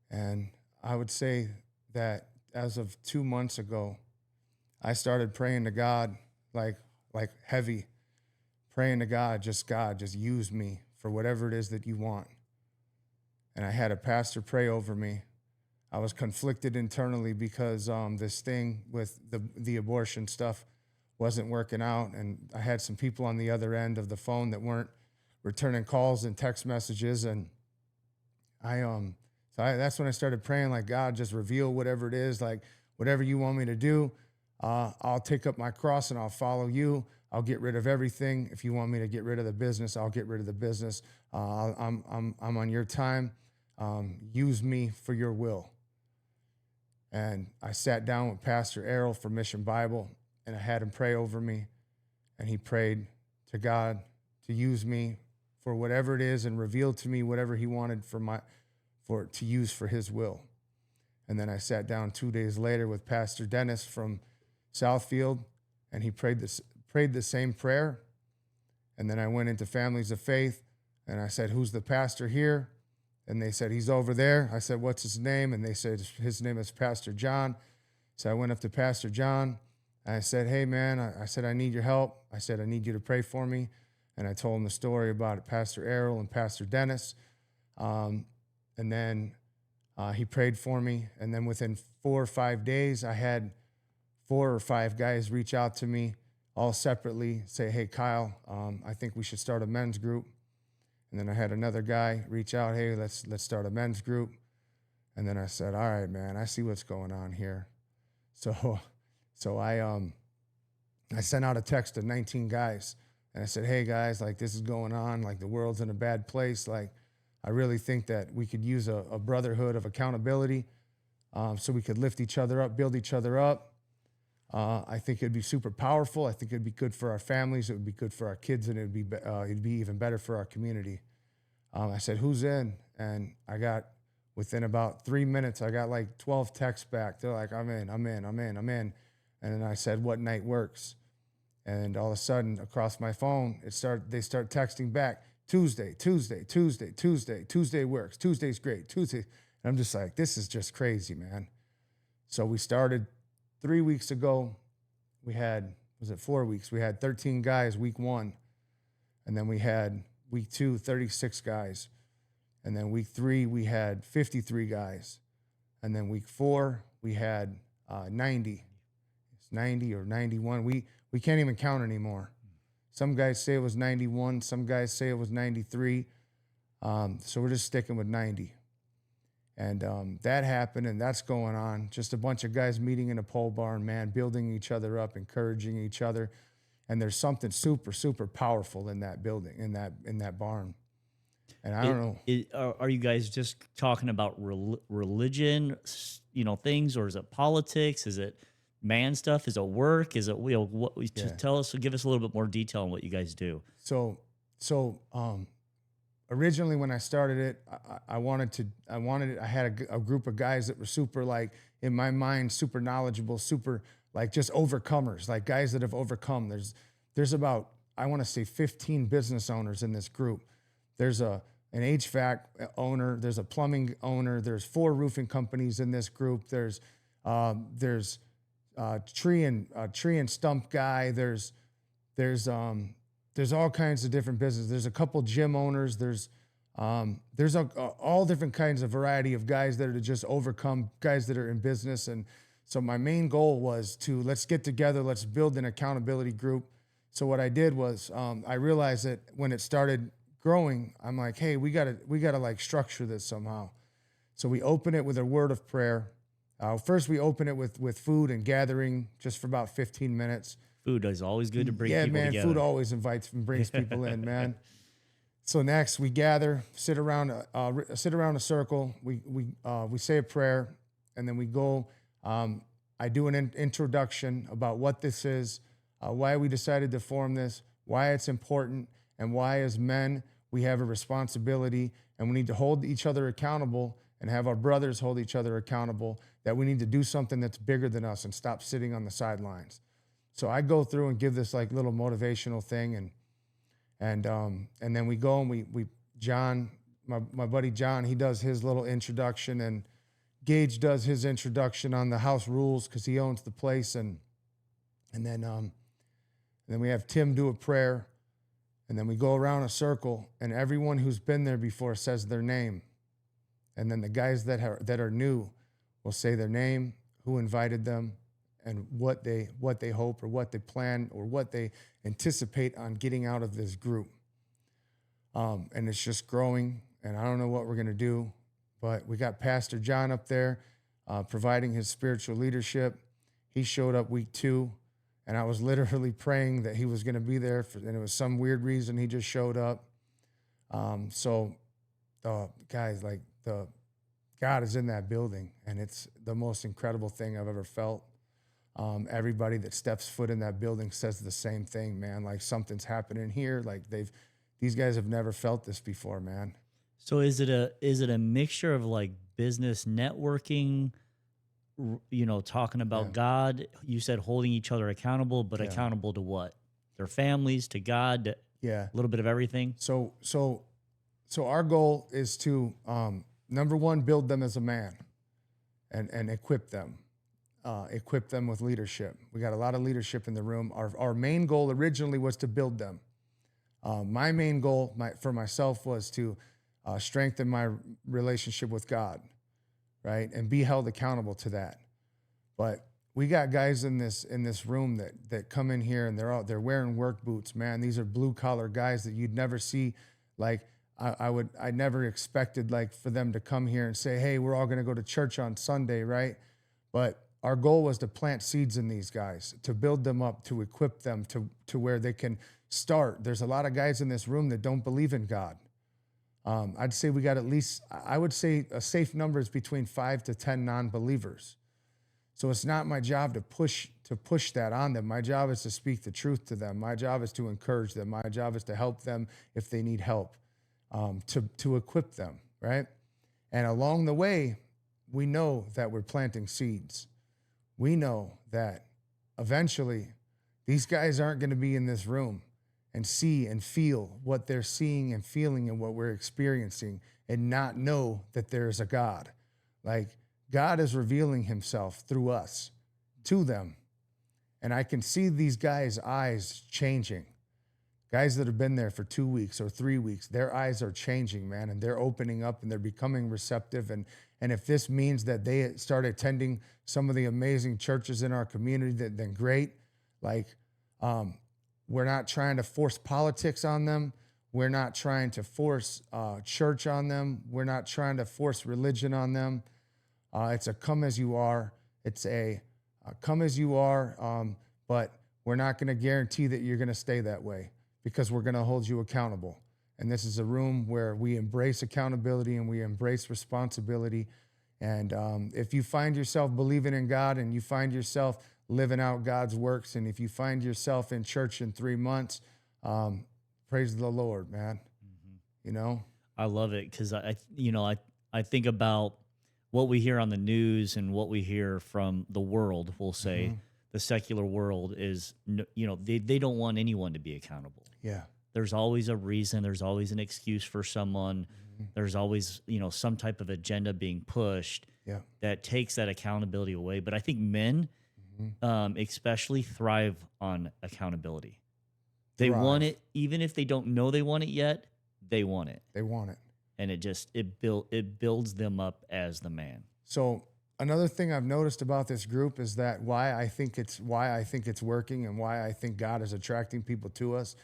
And I would say that as of 2 months ago, I started praying to God like heavy, praying to God, just use me for whatever it is that you want. And I had a pastor pray over me. I was conflicted internally because this thing with the abortion stuff wasn't working out, and I had some people on the other end of the phone that weren't returning calls and text messages, and that's when I started praying, like, God, just reveal whatever it is, like whatever you want me to do. I'll take up my cross and I'll follow you. I'll get rid of everything. If you want me to get rid of the business, I'll get rid of the business. I'm on your time. Use me for your will. And I sat down with Pastor Errol from Mission Bible, and I had him pray over me. And he prayed to God to use me for whatever it is and reveal to me whatever he wanted to use for his will. And then I sat down 2 days later with Pastor Dennis from Southfield, and he prayed the same prayer. And then I went into Families of Faith, and I said, "Who's the pastor here?" And they said, "He's over there." I said, "What's his name?" And they said, "His name is Pastor John." So I went up to Pastor John, and I said, "Hey, man," I said, "I need your help." I said, "I need you to pray for me." And I told him the story about Pastor Errol and Pastor Dennis. And then he prayed for me. And then within 4 or 5 days, I had 4 or 5 guys reach out to me all separately, say, "Hey, Kyle, I think we should start a men's group." And then I had another guy reach out, "Hey, let's start a men's group." And then I said, "All right, man, I see what's going on here." So I sent out a text to 19 guys, and I said, "Hey, guys, like, this is going on. Like, the world's in a bad place. Like, I really think that we could use a brotherhood of accountability, so we could lift each other up, build each other up. I think it'd be super powerful. I think it'd be good for our families. It would be good for our kids, and it'd be even better for our community." I said, "Who's in?" And within about 3 minutes, I got like 12 texts back. They're like, "I'm in, I'm in, I'm in, I'm in." And then I said, "What night works?" And all of a sudden, across my phone, they start texting back, "Tuesday, Tuesday, Tuesday, Tuesday, Tuesday works. Tuesday's great, Tuesday." And I'm just like, this is just crazy, man. So we started 3 weeks ago. We had, 4 weeks? We had 13 guys week 1. And then we had week 2, 36 guys. And then week 3, we had 53 guys. And then week 4, we had 90. It's 90 or 91. We can't even count anymore. Some guys say it was 91. Some guys say it was 93. So we're just sticking with 90. And that happened, and that's going on. Just a bunch of guys meeting in a pole barn, man, building each other up, encouraging each other. And there's something super, super powerful in that building, in that barn. And I don't know. Are you guys just talking about religion, things, or is it politics? Is it man stuff? Is it work? Is it tell us, give us a little bit more detail on what you guys do. So originally when I started it, I had a group of guys that were super, like, in my mind, super knowledgeable, super, like, just overcomers, like guys that have overcome. There's about, I want to say 15 business owners in this group. There's an HVAC owner, there's a plumbing owner, there's 4 roofing companies in this group. There's tree and stump guy. There's all kinds of different businesses. There's a couple gym owners. There's all different kinds of variety of guys that are just overcome, guys that are in business. And so my main goal was let's get together, let's build an accountability group. So what I did was, I realized that when it started growing, I'm like, hey, we gotta like structure this somehow. So we open it with a word of prayer. First, we open it with food and gathering just for about 15 minutes. Food is always good to bring people together. together. Food always invites and brings people in, man. So next, we gather, sit around a circle. We say a prayer, and then we go. I do an introduction about what this is, why we decided to form this, why it's important, and why as men we have a responsibility, and we need to hold each other accountable and have our brothers hold each other accountable, that we need to do something that's bigger than us and stop sitting on the sidelines. So I go through and give this like little motivational thing, and then we go and John, my buddy John, he does his little introduction, and Gage does his introduction on the house rules because he owns the place, and then we have Tim do a prayer, and then we go around a circle, and everyone who's been there before says their name, and then the guys that are new will say their name, who invited them, and what they hope or what they plan or what they anticipate on getting out of this group. And it's just growing, and I don't know what we're going to do, but we got Pastor John up there providing his spiritual leadership. He showed up week 2, and I was literally praying that he was going to be there, and it was some weird reason he just showed up. So guys, like the God is in that building, and it's the most incredible thing I've ever felt. Everybody that steps foot in that building says the same thing, man. Like something's happening here. Like these guys have never felt this before, man. So is it a mixture of like business networking, talking Yeah. about God? You said holding each other accountable, but Yeah. accountable to what? Their families, to God, a Yeah. little bit of everything. So our goal is to number one, build them as a man, and equip them. Equip them with leadership. We got a lot of leadership in the room. Our main goal originally was to build them. My main goal for myself was to strengthen my relationship with God, right, and be held accountable to that. But we got guys in this room that come in here and they're wearing work boots, man. These are blue collar guys that you'd never see. Like I never expected like for them to come here and say, hey, we're all going to go to church on Sunday, right? But our goal was to plant seeds in these guys, to build them up, to equip them to where they can start. There's a lot of guys in this room that don't believe in God. I'd say we got at least, I would say a safe number is between 5 to 10 non-believers. So it's not my job to push that on them. My job is to speak the truth to them. My job is to encourage them. My job is to help them if they need help, to equip them, right? And along the way, we know that we're planting seeds. We know that eventually these guys aren't going to be in this room and see and feel what they're seeing and feeling and what we're experiencing and not know that there's a God. Like God is revealing himself through us to them. And I can see these guys' eyes changing. Guys that have been there for 2 weeks or 3 weeks, their eyes are changing, man, and they're opening up and they're becoming receptive. And if this means that they start attending some of the amazing churches in our community, then great. Like, we're not trying to force politics on them. We're not trying to force church on them. We're not trying to force religion on them. It's a come as you are. It's a come as you are, but we're not going to guarantee that you're going to stay that way because we're going to hold you accountable. And this is a room where we embrace accountability and we embrace responsibility. And if you find yourself believing in God and you find yourself living out God's works, and if you find yourself in church in 3 months, praise the Lord, man. You know? I love it because I think about what we hear on the news and what we hear from the world. We'll say the secular world is, they don't want anyone to be accountable. Yeah. There's always a reason. There's always an excuse for someone. There's always, some type of agenda being pushed that takes that accountability away. But I think men especially thrive on accountability. They want it, even if they don't know they want it yet, they want it. They want it. And it builds them up as the man. So another thing I've noticed about this group is that why I think it's working and why I think God is attracting people to us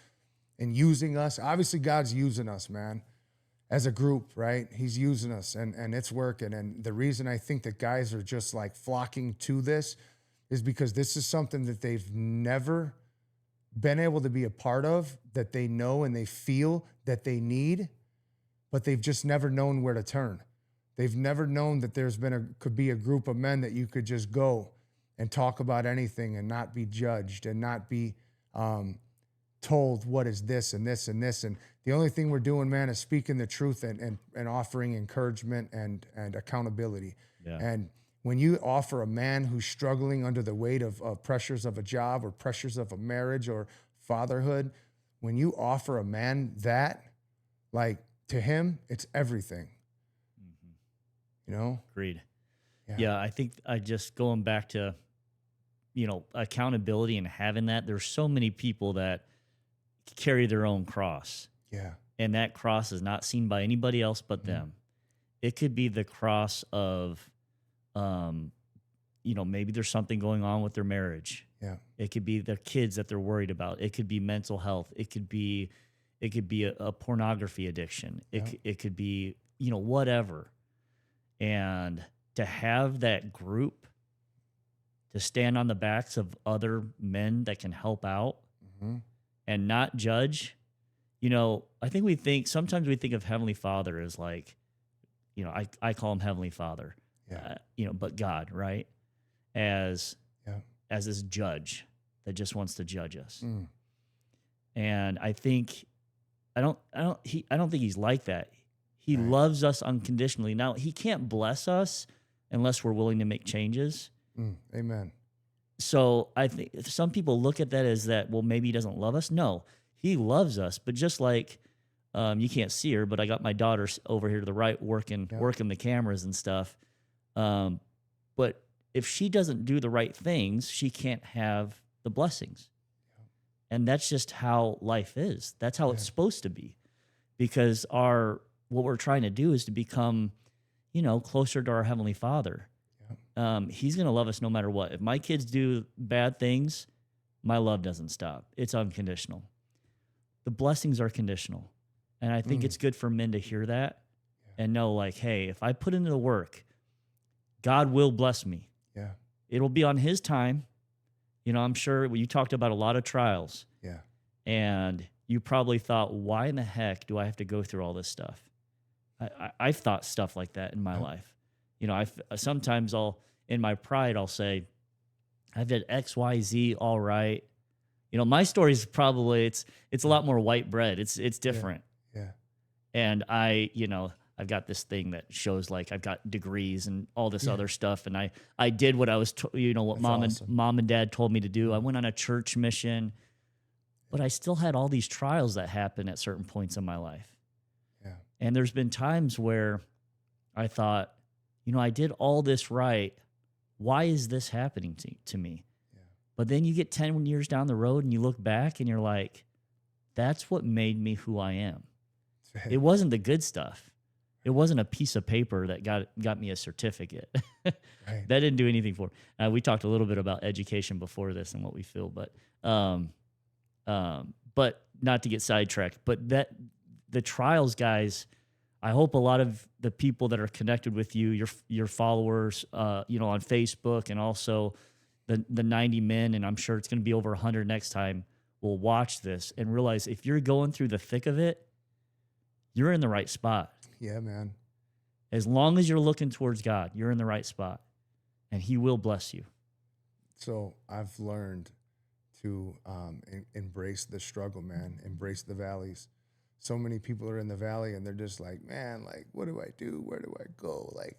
and using us. Obviously, God's using us, man, as a group, right? He's using us and it's working. And the reason I think that guys are just like flocking to this is because this is something that they've never been able to be a part of, that they know and they feel that they need, but they've just never known where to turn. They've never known that could be a group of men that you could just go and talk about anything and not be judged and not be told what is this and this and this. And the only thing we're doing, man, is speaking the truth and offering encouragement and accountability. Yeah. And when you offer a man who's struggling under the weight of pressures of a job or pressures of a marriage or fatherhood, when you offer a man that, like, to him, it's everything. You know? Agreed. Yeah, I think I just going back to, accountability and having that, there's so many people that carry their own cross. Yeah. And that cross is not seen by anybody else but them. It could be the cross of, maybe there's something going on with their marriage. Yeah. It could be their kids that they're worried about. It could be mental health. It could be a pornography addiction. It could be, whatever. And to have that group to stand on the backs of other men that can help out and not judge. I think sometimes we think of Heavenly Father as like I call him Heavenly Father, Yeah. but God, right? As Yeah. as this judge that just wants to judge us. Mm. And I think I don't think he's like that. He Right. loves us unconditionally. Now, he can't bless us unless we're willing to make changes. Amen. So I think some people look at that as that, well, maybe he doesn't love us. No, he loves us. But just like you can't see her, but I got my daughter over here to the right working the cameras and stuff. But if she doesn't do the right things, she can't have the blessings. And that's just how life is. That's how it's supposed to be. Because what we're trying to do is to become, closer to our Heavenly Father. He's going to love us no matter what. If my kids do bad things, my love doesn't stop. It's unconditional. The blessings are conditional. And I think it's good for men to hear that and know, like, hey, if I put into the work, God will bless me. Yeah. It'll be on his time. I'm sure you talked about a lot of trials. Yeah. And you probably thought, why in the heck do I have to go through all this stuff? I've thought stuff like that in my life. Sometimes in my pride, I'll say, I've did X, Y, Z, all right. My story is probably, it's a lot more white bread. It's different. Yeah. And I've got this thing that shows like I've got degrees and all this other stuff. And I did what I was, what That's mom and dad told me to do. I went on a church mission, but I still had all these trials that happen at certain points in my life. Yeah. And there's been times where I thought, I did all this right. Why is this happening to me? Yeah. But then you get 10 years down the road and you look back and you're like, that's what made me who I am. It wasn't the good stuff. It wasn't a piece of paper that got me a certificate. Right. That didn't do anything for me. We talked a little bit about education before this and what we feel, but not to get sidetracked. But the trials, guys, I hope a lot of the people that are connected with you, your followers, on Facebook, and also the 90 men, and I'm sure it's going to be over 100 next time, will watch this and realize if you're going through the thick of it, you're in the right spot. Yeah, man. As long as you're looking towards God, you're in the right spot, and he will bless you. So I've learned to embrace the struggle, man, embrace the valleys. So many people are in the valley and they're just like, man, like, what do I do? Where do I go? Like,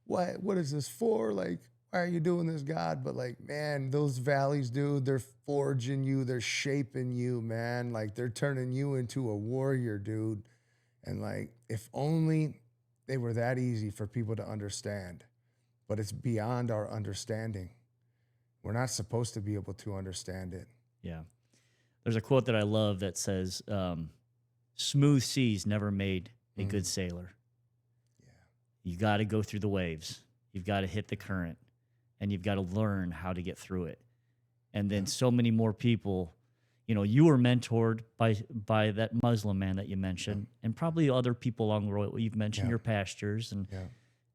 what is this for? Like, why are you doing this, God? But like, man, those valleys, dude, they're forging you. They're shaping you, man. Like, they're turning you into a warrior, dude. And like, if only they were that easy for people to understand, but it's beyond our understanding. We're not supposed to be able to understand it. Yeah. There's a quote that I love that says, smooth seas never made a good sailor. Yeah. You got to go through the waves. You've got to hit the current, and you've got to learn how to get through it. And then so many more people, you were mentored by that Muslim man that you mentioned, and probably other people along the road. You've mentioned your pastors,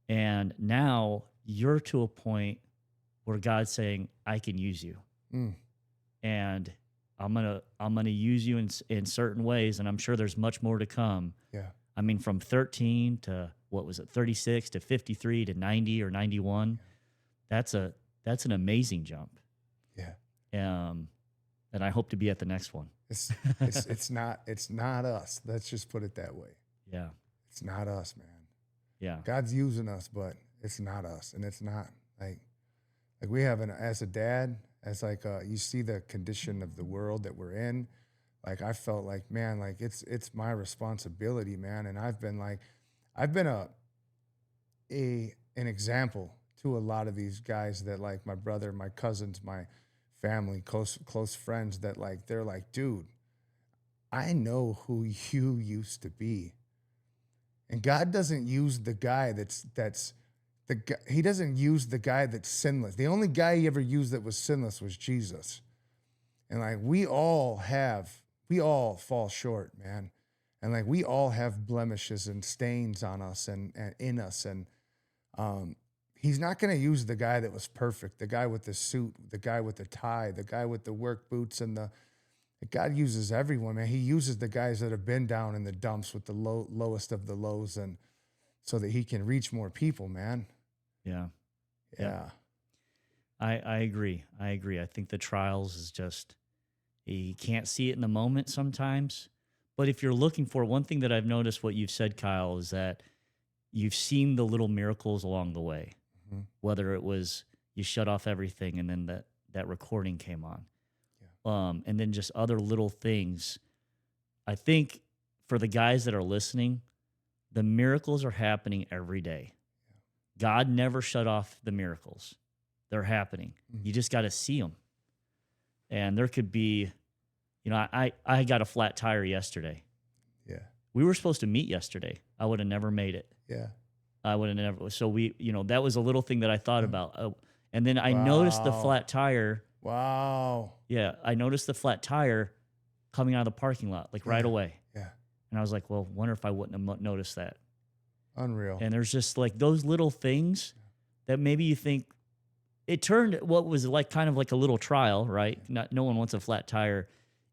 and now you're to a point where God's saying, I can use you. And I'm gonna use you in certain ways, and I'm sure there's much more to come. Yeah. I mean, from 13 to 36 to 53 to 90 or 91. Yeah. That's an amazing jump. Yeah. And I hope to be at the next one. It's not us. Let's just put it that way. Yeah. It's not us, man. Yeah. God's using us, but it's not us, and it's not like we have as a dad. As like you see the condition of the world that we're in, like I felt like, man, like it's my responsibility, man. And I've been an example to a lot of these guys that like my brother, my cousins, my family, close friends that like they're like, dude, I know who you used to be, and God doesn't use the guy he doesn't use the guy that's sinless. The only guy he ever used that was sinless was Jesus. And like we all fall short, man. And like we all have blemishes and stains on us and in us. And he's not going to use the guy that was perfect, the guy with the suit, the guy with the tie, the guy with the work boots, and God uses everyone, man. He uses the guys that have been down in the dumps with the lowest of the lows. And so that he can reach more people, man. Yeah. Yeah. I agree. I agree. I think the trials is just, you can't see it in the moment sometimes. But if you're looking for one thing that I've noticed, what you've said, Kyle, is that you've seen the little miracles along the way, Mhm. whether it was you shut off everything and then that recording came on. And then just other little things. I think for the guys that are listening, the miracles are happening every day. God never shut off the miracles. They're happening. Mhm. You just got to see them. And there could be, I got a flat tire yesterday. Yeah. We were supposed to meet yesterday. I would have never made it. Yeah. I would have never. So that was a little thing that I thought about. And then I noticed the Wow. flat tire. Wow. Yeah, I noticed the flat tire coming out of the parking lot, like right Yeah. away. Yeah. And I was like, well, wonder if I wouldn't have noticed that. Unreal. And there's just like those little things that maybe you think it turned what was like kind of like a little trial, right? No one wants a flat tire,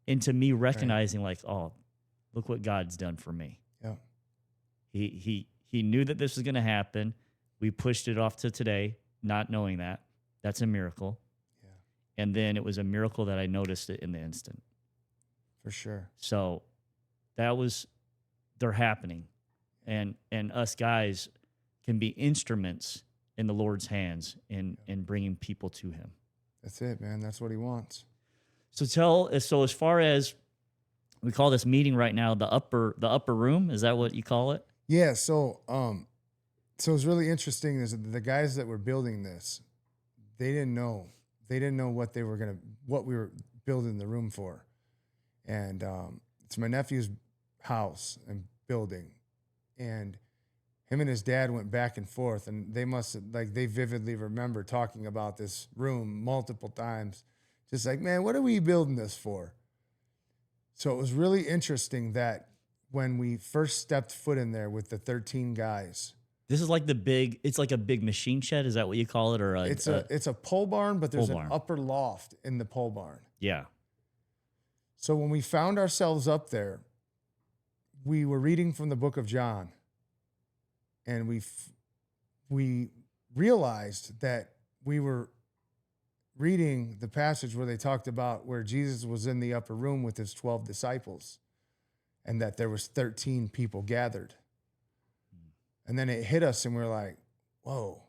into me recognizing like, oh, look what God's done for me. Yeah. He knew that this was going to happen. We pushed it off to today, not knowing that. That's a miracle. Yeah. And then it was a miracle that I noticed it in the instant. For sure. So they're happening. And us guys can be instruments in the Lord's hands in bringing people to him. That's it, man. That's what he wants. So as far as we call this meeting right now, the upper room, is that what you call it? Yeah. So it's really interesting is that the guys that were building this, they didn't know what we were building the room for. And it's my nephew's house and building. And him and his dad went back and forth, and they vividly remember talking about this room multiple times. Just like, man, what are we building this for? So it was really interesting that when we first stepped foot in there with the 13 guys. This is like it's like a big machine shed. Is that what you call it? Or It's a pole barn, but there's pole an barn. upper loft in the pole barn. Yeah. So when we found ourselves up there, we were reading from the book of John, and we realized that we were reading the passage where they talked about where Jesus was in the upper room with his 12 disciples, and that there was 13 people gathered. And then it hit us, and we're like, whoa,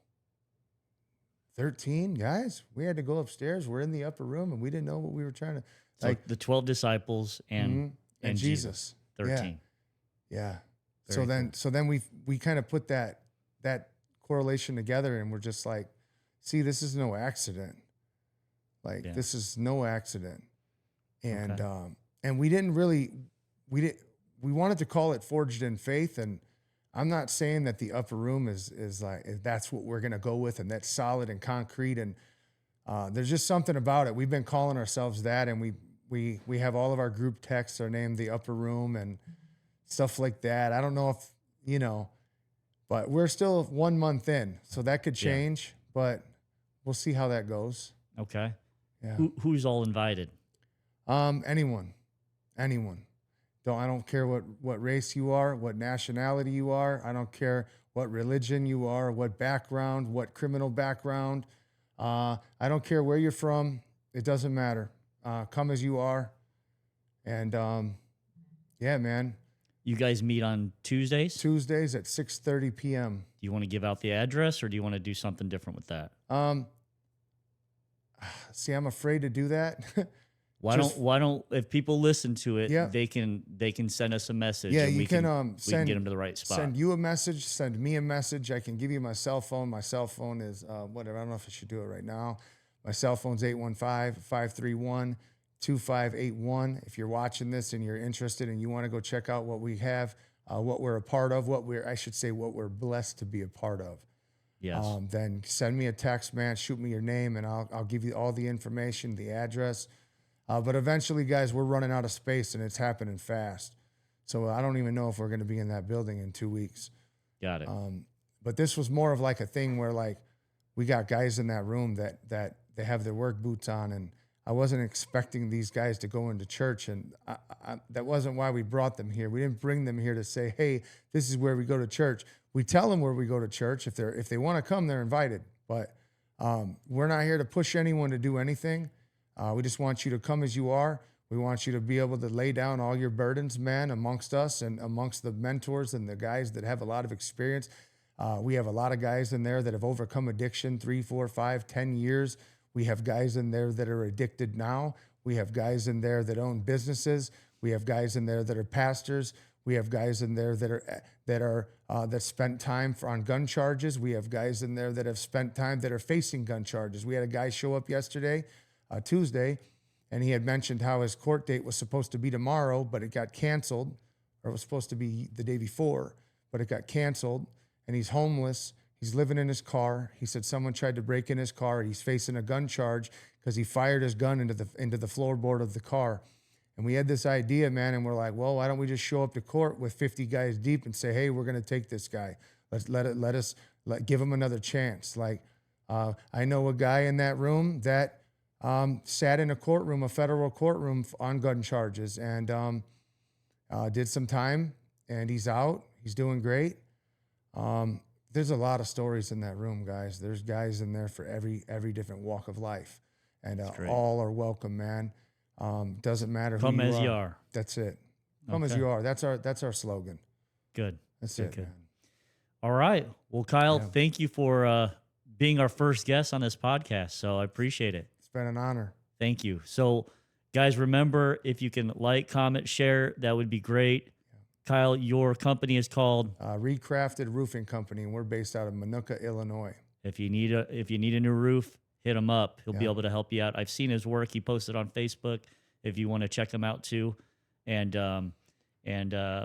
13 guys? We had to go upstairs. We're in the upper room, and we didn't know what we were trying to... So the 12 disciples and Jesus. 13. Yeah. Very So then we kind of put that correlation together, and we're just like, see, this is no accident. Like, this is no accident. And and we wanted to call it Forged in Faith, and I'm not saying that the upper room is like that's what we're gonna go with and that's solid and concrete, and there's just something about it. We've been calling ourselves that, and we have all of our group texts are named the upper room and stuff like that. I don't know if but we're still 1 month in, so that could change, but we'll see how that goes. Okay. Yeah. Who's all invited? Anyone. I don't care what race you are, what nationality you are. I don't care what religion you are, what background, what criminal background. I don't care where you're from. It doesn't matter. Come as you are. And yeah, man. You guys meet on Tuesdays? Tuesdays at 6:30 p.m. Do you want to give out the address, or do you want to do something different with that? See, I'm afraid to do that. Why don't if people listen to it, Yeah. they can send us a message. Yeah, and you we can we can get them to the right spot. Send you a message, send me a message. I can give you my cell phone. My cell phone is whatever. I don't know if I should do it right now. My cell phone's 815-531-2581. If you're watching this and you're interested and you want to go check out what we have, what we're a part of, what we're blessed to be a part of. Yes. Then send me a text, man. Shoot me your name, and I'll give you all the information, the address. But eventually, guys, we're running out of space, and it's happening fast. So I don't even know if we're going to be in that building in 2 weeks. Got it. But this was more of like a thing where like we got guys in that room that they have their work boots on, and I wasn't expecting these guys to go into church, and that wasn't why we brought them here. We didn't bring them here to say, hey, this is where we go to church. we tell them where we go to church. If they want to come, they're invited. But we're not here to push anyone to do anything. We just want you to come as you are. We want you to be able to lay down all your burdens, man, amongst us and amongst the mentors and the guys that have a lot of experience. We have a lot of guys in there that have overcome addiction 3, 4, 5, 10 years. We have guys in there that are addicted now. We have guys in there that own businesses. We have guys in there that are pastors. We have guys in there that spent time on gun charges. We have guys in there that have spent time that are facing gun charges. We had a guy show up yesterday, Tuesday, and he had mentioned how his court date was supposed to be tomorrow, but it got canceled, or it was supposed to be the day before, but it got canceled. And he's homeless. He's living in his car. He said someone tried to break in his car. He's facing a gun charge because he fired his gun into the floorboard of the car. And we had this idea, man, and we're like, well, why don't we just show up to court with 50 guys deep and say, hey, we're going to take this guy. Let's give him another chance. Like, I know a guy in that room that sat in a courtroom, a federal courtroom on gun charges, and did some time, and he's out. He's doing great. There's a lot of stories in that room, guys. There's guys in there for every different walk of life, and all are welcome, man. Doesn't matter who Come you as are. you are. That's it. Come as Okay. you are. That's our slogan. Good. That's Good, it, good. man. All right. Well, Kyle, Yeah. thank you for being our first guest on this podcast. So I appreciate it. It's been an honor. Thank you. So, guys, remember, if you can like, comment, share, that would be great. Kyle, your company is called Recrafted Roofing Company, and we're based out of Minooka, Illinois. If you need a new roof, hit him up. He'll be Yeah. able to help you out. I've seen his work. He posted on Facebook. If you want to check him out too, and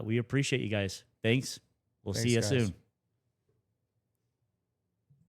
we appreciate you guys. Thanks. We'll see you Thanks, guys. soon.